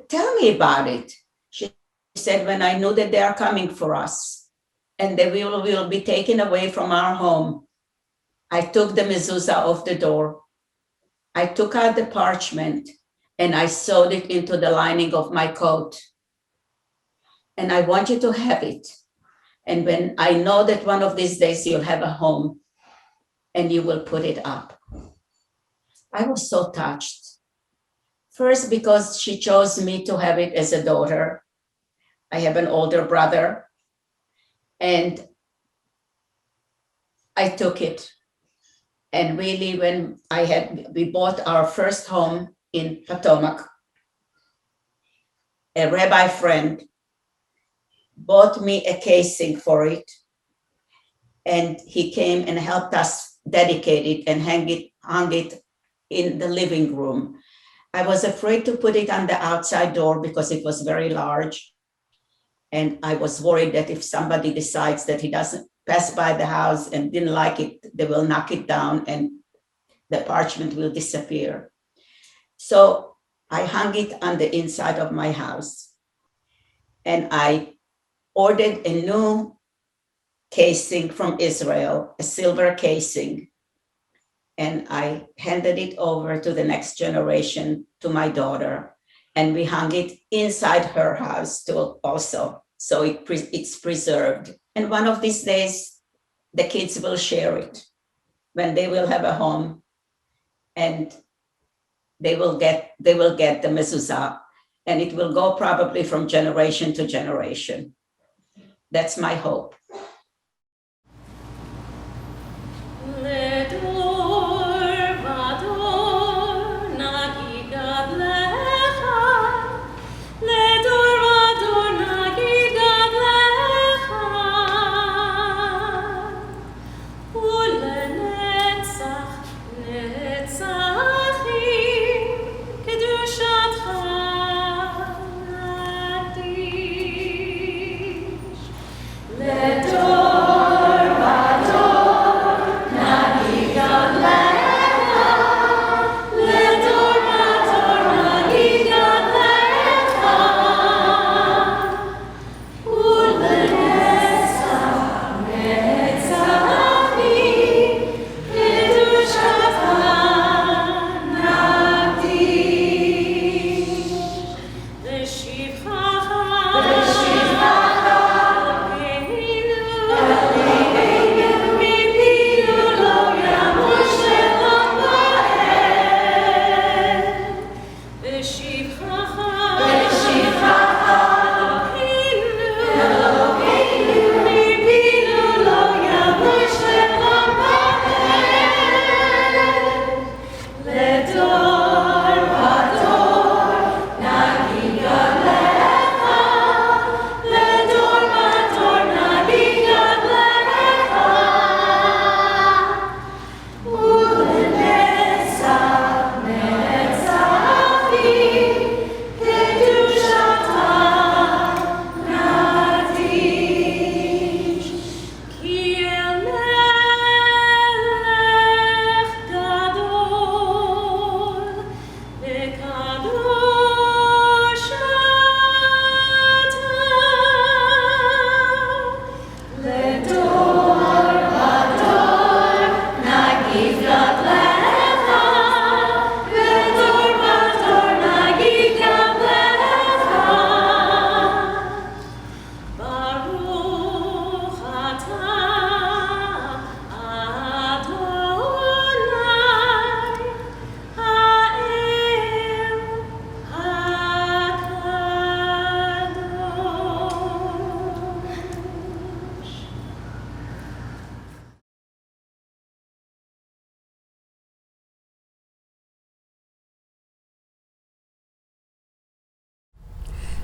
S12: tell me about it. She said, when I knew that they are coming for us and they will be taken away from our home, I took the mezuzah off the door. I took out the parchment and I sewed it into the lining of my coat. And I want you to have it. And when I know that one of these days you'll have a home and you will put it up. I was so touched. First, because she chose me to have it as a daughter. I have an older brother. And I took it. And really, when we bought our first home in Potomac, a rabbi friend bought me a casing for it. And he came and helped us dedicate it and hung it in the living room. I was afraid to put it on the outside door because it was very large. And I was worried that if somebody decides that he doesn't pass by the house and didn't like it, they will knock it down and the parchment will disappear. So I hung it on the inside of my house. And I ordered a new casing from Israel, a silver casing. And I handed it over to the next generation, to my daughter. And we hung it inside her house too also. So it's preserved. And one of these days, the kids will share it when they will have a home, and they will get the mezuzah, and it will go probably from generation to generation. That's my hope.
S13: Let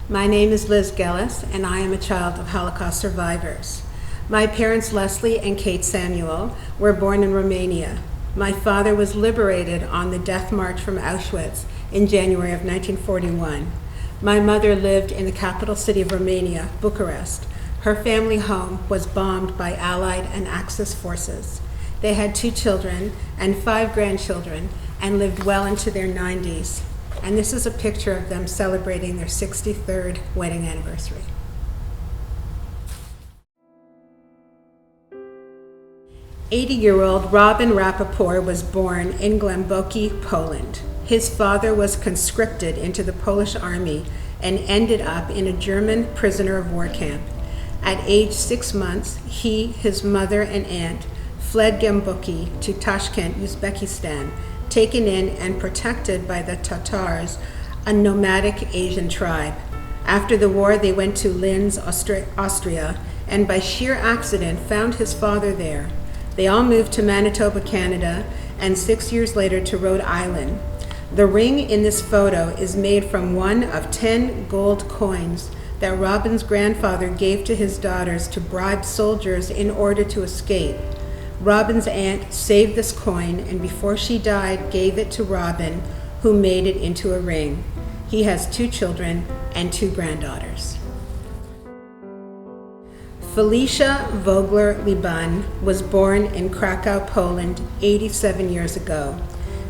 S13: My name is Liz Gellis, and I am a child of Holocaust survivors. My parents, Leslie and Kate Samuel, were born in Romania. My father was liberated on the death march from Auschwitz in January of 1941. My mother lived in the capital city of Romania, Bucharest. Her family home was bombed by Allied and Axis forces. They had 2 children and 5 grandchildren and lived well into their 90s. And this is a picture of them celebrating their 63rd wedding anniversary. "80-year-old Robin Rappaport was born in Głęboki, Poland. His father was conscripted into the Polish army and ended up in a German prisoner of war camp. At age 6 months, he, his mother, and aunt fled Głęboki to Tashkent, Uzbekistan, taken in and protected by the Tatars, a nomadic Asian tribe. After the war, they went to Linz, Austria, and by sheer accident found his father there. They all moved to Manitoba, Canada, and 6 years later to Rhode Island. The ring in this photo is made from one of 10 gold coins that Robin's grandfather gave to his daughters to bribe soldiers in order to escape. Robin's aunt saved this coin, and before she died, gave it to Robin, who made it into a ring. He has 2 children and 2 granddaughters. Felicia Vogler-Liban was born in Krakow, Poland, 87 years ago.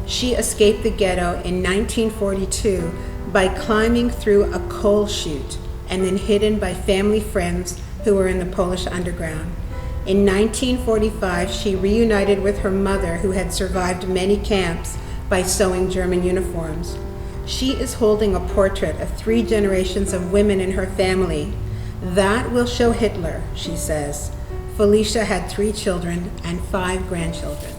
S13: She escaped the ghetto in 1942 by climbing through a coal chute and then hidden by family friends who were in the Polish underground. In 1945, she reunited with her mother, who had survived many camps, by sewing German uniforms. She is holding a portrait of 3 generations of women in her family. "That will show Hitler," she says. Felicia had 3 children and 5 grandchildren.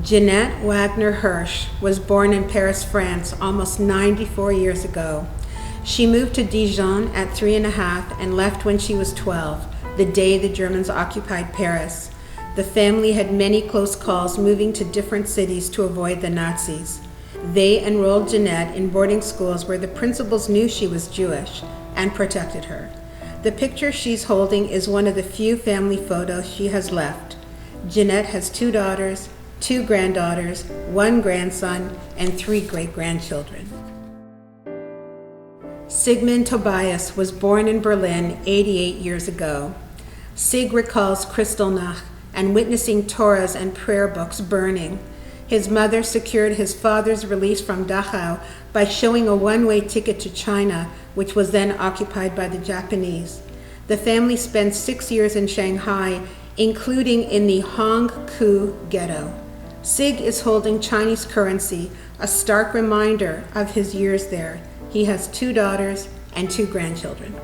S13: Jeanette Wagner Hirsch was born in Paris, France, almost 94 years ago. She moved to Dijon at 3.5 and left when she was 12, the day the Germans occupied Paris. The family had many close calls, moving to different cities to avoid the Nazis. They enrolled Jeanette in boarding schools where the principals knew she was Jewish and protected her. The picture she's holding is one of the few family photos she has left. Jeanette has 2 daughters, 2 granddaughters, 1 grandson, and 3 great-grandchildren. Sigmund Tobias was born in Berlin 88 years ago. Sig recalls Kristallnacht and witnessing Torahs and prayer books burning. His mother secured his father's release from Dachau by showing a one-way ticket to China, which was then occupied by the Japanese. The family spent 6 years in Shanghai, including in the Hongkou ghetto. Sig is holding Chinese currency, a stark reminder of his years there. He has 2 daughters and 2 grandchildren.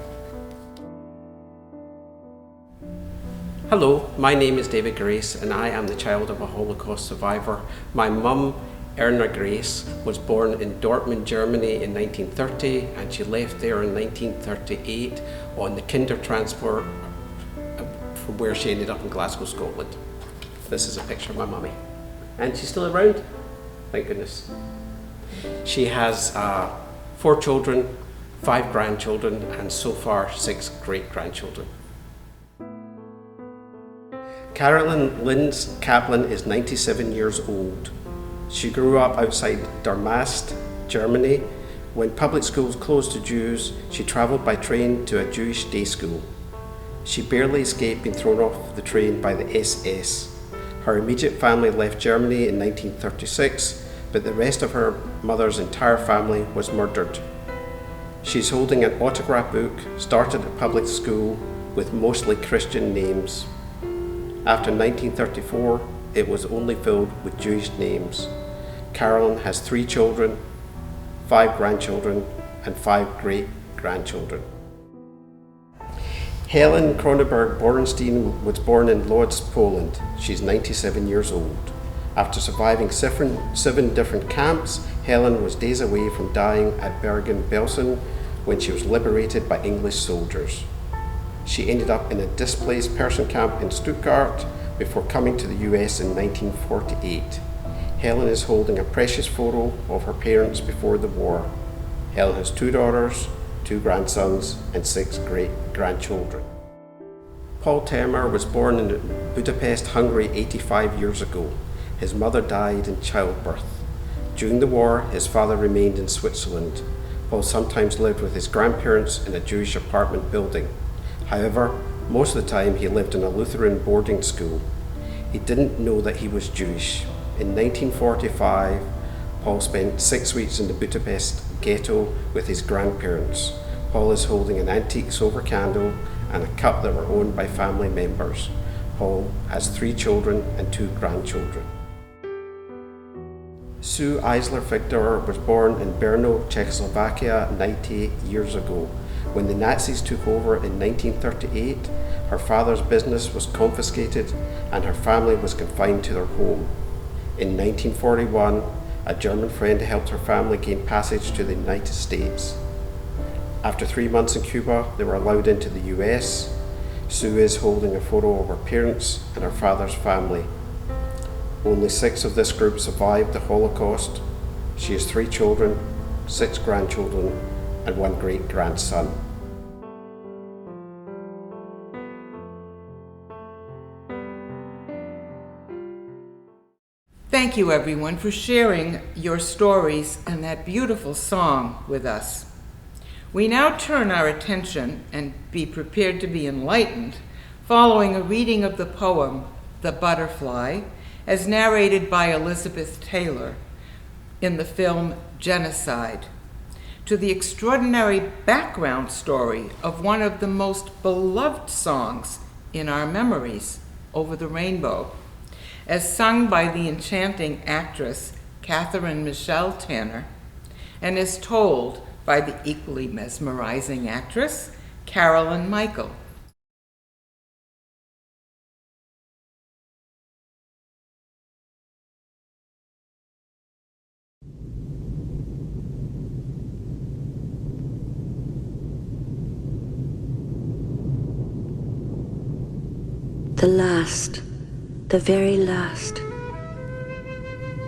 S14: Hello, my name is David Grace, and I am the child of a Holocaust survivor. My mum, Erna Grace, was born in Dortmund, Germany in 1930, and she left there in 1938 on the Kindertransport, from where she ended up in Glasgow, Scotland. This is a picture of my mummy. And she's still around, thank goodness. She has 4 children, 5 grandchildren, and so far 6 great-grandchildren. Carolyn Linz Kaplan is 97 years old. She grew up outside Darmstadt, Germany. When public schools closed to Jews, she traveled by train to a Jewish day school. She barely escaped being thrown off the train by the SS. Her immediate family left Germany in 1936, but the rest of her mother's entire family was murdered. She's holding an autograph book started at public school with mostly Christian names. After 1934, it was only filled with Jewish names. Carolyn has 3 children, 5 grandchildren, and 5 great-grandchildren. Helen Kroneberg-Borenstein was born in Lodz, Poland. She's 97 years old. After surviving 7 different camps, Helen was days away from dying at Bergen-Belsen when she was liberated by English soldiers. She ended up in a displaced person camp in Stuttgart before coming to the US in 1948. Helen is holding a precious photo of her parents before the war. Helen has 2 daughters, 2 grandsons, and 6 great-grandchildren. Paul Termer was born in Budapest, Hungary 85 years ago. His mother died in childbirth. During the war, his father remained in Switzerland. Paul sometimes lived with his grandparents in a Jewish apartment building. However, most of the time he lived in a Lutheran boarding school. He didn't know that he was Jewish. In 1945, Paul spent 6 weeks in the Budapest ghetto with his grandparents. Paul is holding an antique silver candle and a cup that were owned by family members. Paul has 3 children and 2 grandchildren. Sue Eisler-Victor was born in Brno, Czechoslovakia 98 years ago. When the Nazis took over in 1938, her father's business was confiscated and her family was confined to their home. In 1941, a German friend helped her family gain passage to the United States. After 3 months in Cuba, they were allowed into the US. Sue is holding a photo of her parents and her father's family. Only 6 of this group survived the Holocaust. She has 3 children, 6 grandchildren, and 1 great-grandson.
S1: Thank you, everyone, for sharing your stories and that beautiful song with us. We now turn our attention, and be prepared to be enlightened, following a reading of the poem, The Butterfly, as narrated by Elizabeth Taylor in the film Genocide, to the extraordinary background story of one of the most beloved songs in our memories, Over the Rainbow, as sung by the enchanting actress Catherine Michelle Tanner, and as told by the equally mesmerizing actress Carolyn Michael.
S15: The last, the very last,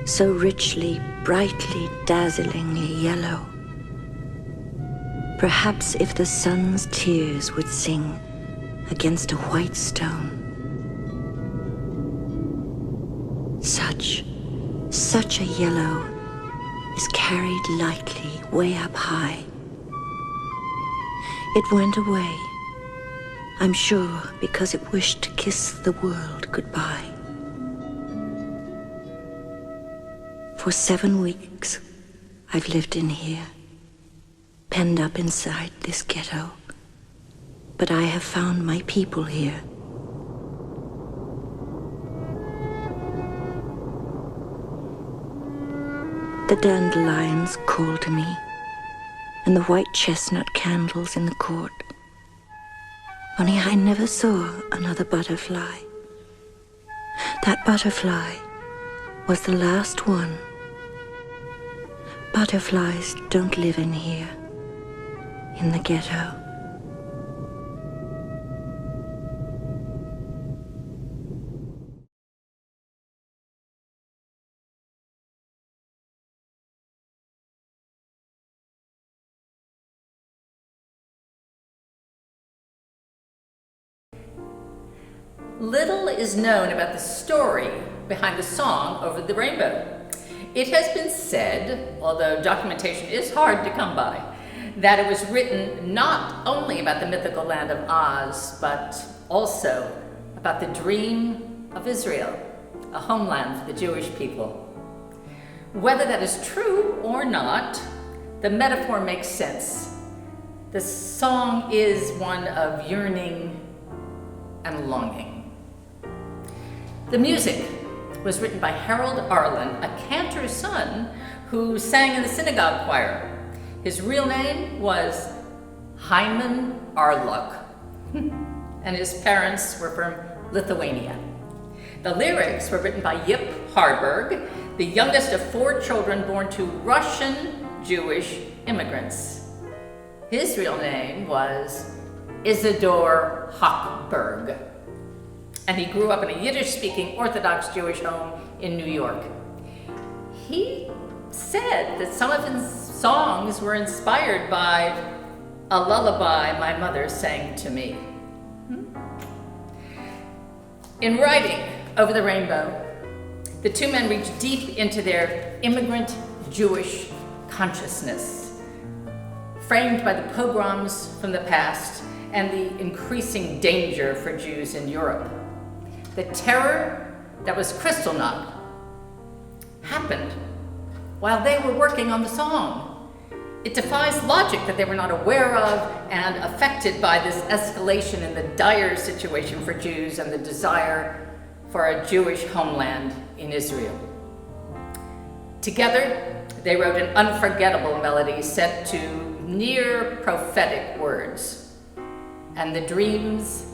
S15: so richly, brightly, dazzlingly yellow. Perhaps if the sun's tears would sing against a white stone. Such a yellow is carried lightly way up high. It went away, I'm sure, because it wished to kiss the world goodbye. For 7 weeks, I've lived in here, penned up inside this ghetto, but I have found my people here. The dandelions call to me, and the white chestnut candles in the court. Only I never saw another butterfly. That butterfly was the last one. Butterflies don't live in here, in the ghetto.
S16: Little is known about the story behind the song Over the Rainbow. It has been said, although documentation is hard to come by, that it was written not only about the mythical land of Oz, but also about the dream of Israel, a homeland for the Jewish people. Whether that is true or not, the metaphor makes sense. The song is one of yearning and longing. The music was written by Harold Arlen, a cantor's son who sang in the synagogue choir. His real name was Hyman Arluk, and his parents were from Lithuania. The lyrics were written by Yip Harburg, the youngest of 4 children born to Russian Jewish immigrants. His real name was Isidor Hochberg, and he grew up in a Yiddish-speaking Orthodox Jewish home in New York. He said that some of his songs were inspired by a lullaby my mother sang to me. In writing Over the Rainbow, the two men reached deep into their immigrant Jewish consciousness, framed by the pogroms from the past and the increasing danger for Jews in Europe. The terror that was Kristallnacht happened while they were working on the song. It defies logic that they were not aware of and affected by this escalation in the dire situation for Jews and the desire for a Jewish homeland in Israel. Together, they wrote an unforgettable melody set to near prophetic words. And the dreams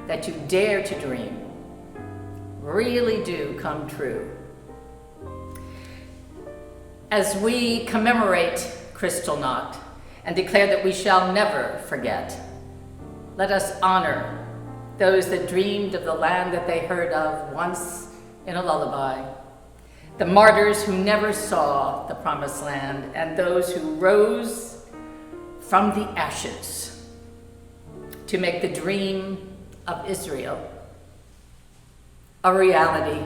S16: that you dare to dream really do come true. As we commemorate Kristallnacht and declare that we shall never forget, let us honor those that dreamed of the land that they heard of once in a lullaby, the martyrs who never saw the promised land, and those who rose from the ashes to make the dream of Israel a reality.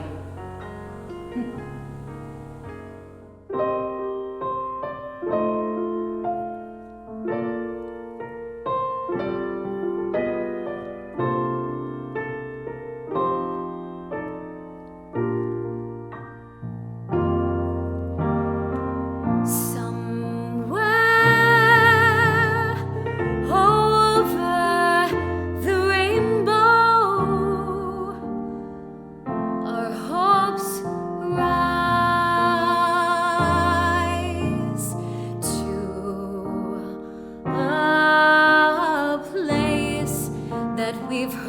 S17: And with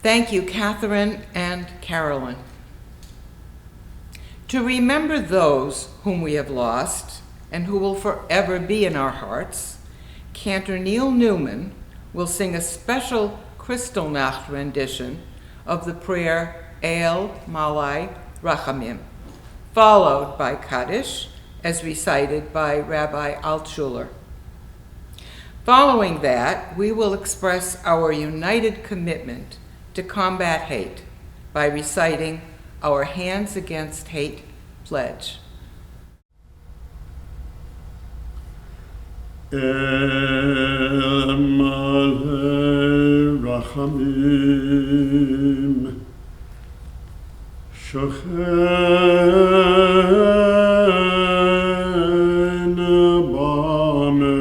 S1: Thank you, Catherine and Carolyn. To remember those whom we have lost and who will forever be in our hearts, Cantor Neil Newman will sing a special Kristallnacht rendition of the prayer El Malai Rachamim, followed by Kaddish, as recited by Rabbi Altshuler. Following that, we will express our united commitment to combat hate by reciting our Hands Against Hate pledge.
S17: El Malei Rachamim Shochen Ba'meromim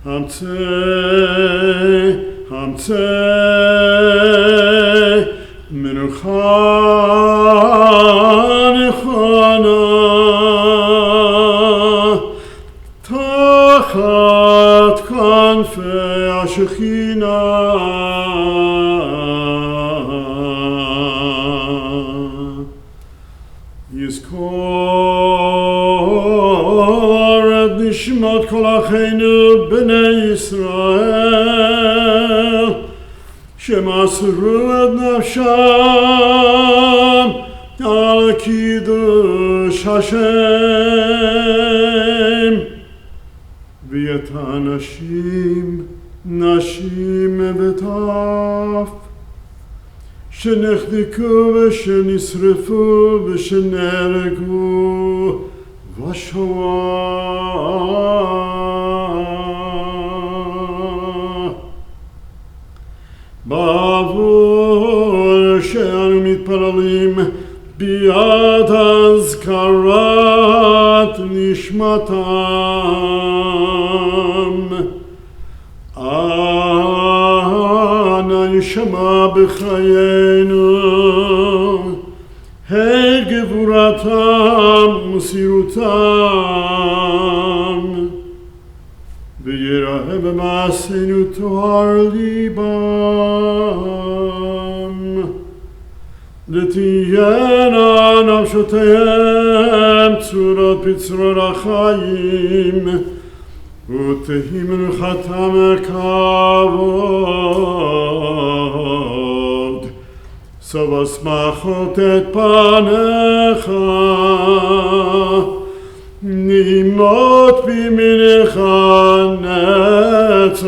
S17: Hamtzei Menucha Nechana Tachat Kanfei HaShechina Yizkor et nishmat kol acheinu b'nei Yisrael shemasru et nafsham al kiddush Hashem v'yet hanashim nashim v'taf שנחנקו ושנשרפו ושנהרגו בשואה. בעבור שאנו מתפללים ביד הזכרת נשמתם. אנא נשמה בחיינו, הל גבורתם ומסירותם, ויראה במעשינו טוהר ליבם. לתהיינה נפשותיהם צורות בצרור החיים, ותהי מנוחתם כבוד. סוף שמחות את פניך, נעימות בימינך נצח,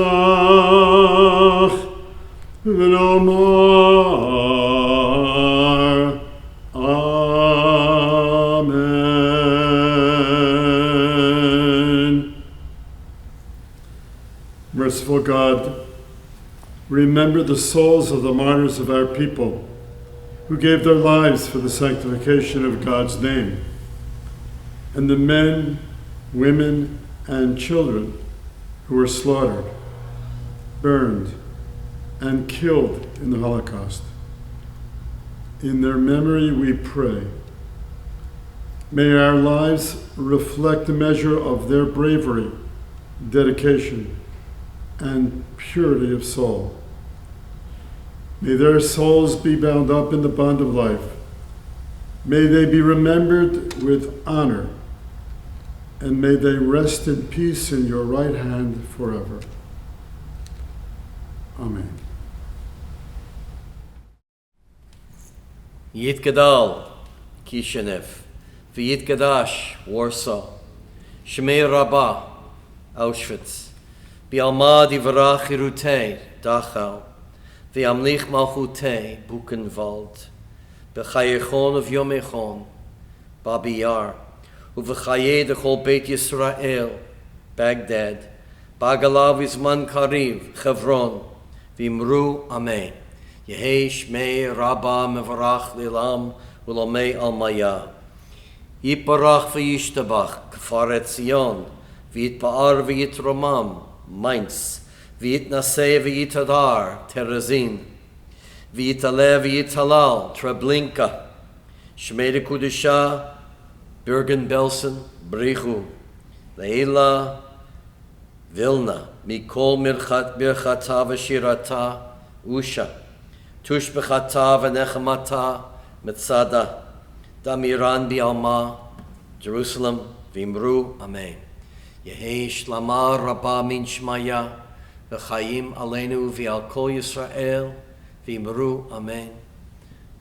S17: ונאמר Amen. Merciful God, remember the souls of the martyrs of our people who gave their lives for the sanctification of God's name, and the men, women, and children who were slaughtered, burned, and killed in the Holocaust. In their memory we pray. May our lives reflect the measure of their bravery, dedication, and purity of soul. May their souls be bound up in the bond of life. May they be remembered with honor, and may they rest in peace in your right hand forever. Amen.
S2: Yitgadal, Kishinev, V'yitgadash, Warsaw, Shmei Rabbah, Auschwitz, Bialmad Yivarach Hirutei, Dachau, V'yamlich Malchutei, Buchenwald, B'chayechon of Yomechon, Babi Yar, Uv'chaye Dechol Beit Yisrael, Baghdad, Bagalav Izman Kariv, Chevron, V'imru Amen. Yehei Shmei Rabbah Mevarach Lilam Ulamei Almaya. Yiparach V'yishtabach Kfaret Zion V'yitpa'ar V'yitromam Mainz V'yitnaseh V'yitadar Terezin V'yitaleh V'yitalal Treblinka Shmei Kudusha Bergen-Belsen Brichu Leila Vilna, Mikol Birchata V'Shirata, Usha, Tushbechata V'Nechemata, Metzada, Damiran Bialma, Jerusalem, Vimru, Amen. Yehi Shlama Rabba Min Shmaya, V'Chaim Aleinu V'Al Kol Yisrael, Vimru, Amen.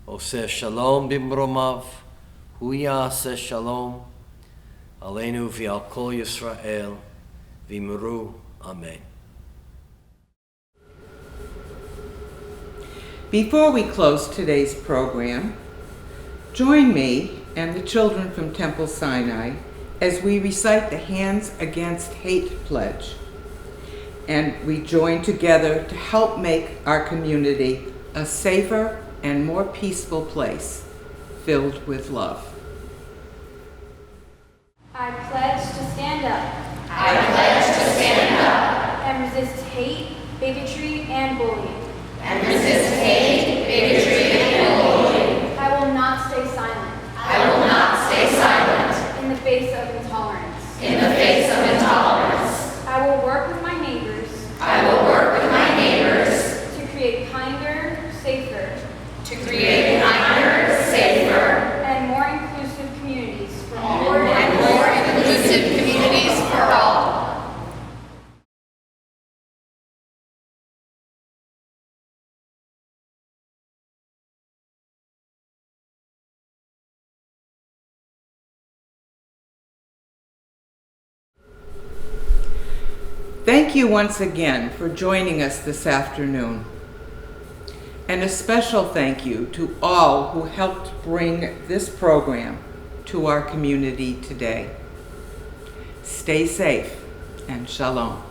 S2: Oseh Shalom Bimromav, Hu Yaseh Shalom, Aleinu V'Al Kol Yisrael, Vimru, Amen.
S1: Before we close today's program, join me and the children from Temple Sinai as we recite the Hands Against Hate pledge. And we join together to help make our community a safer and more peaceful place, filled with love.
S18: I pledge to stand up.
S19: I pledge to stand up.
S18: And resist hate, bigotry, and bullying.
S19: And resist hate, bigotry, and bullying.
S18: I will not stay silent.
S19: I will not stay silent.
S18: In the face of intolerance.
S19: In the face of intolerance.
S18: I will work with my neighbors.
S19: I will work with my neighbors.
S18: To create kinder, safer.
S19: To create kinder, safer.
S18: And more inclusive communities for all.
S19: And more inclusive communities for all.
S1: Thank you once again for joining us this afternoon. And a special thank you to all who helped bring this program to our community today. Stay safe and shalom.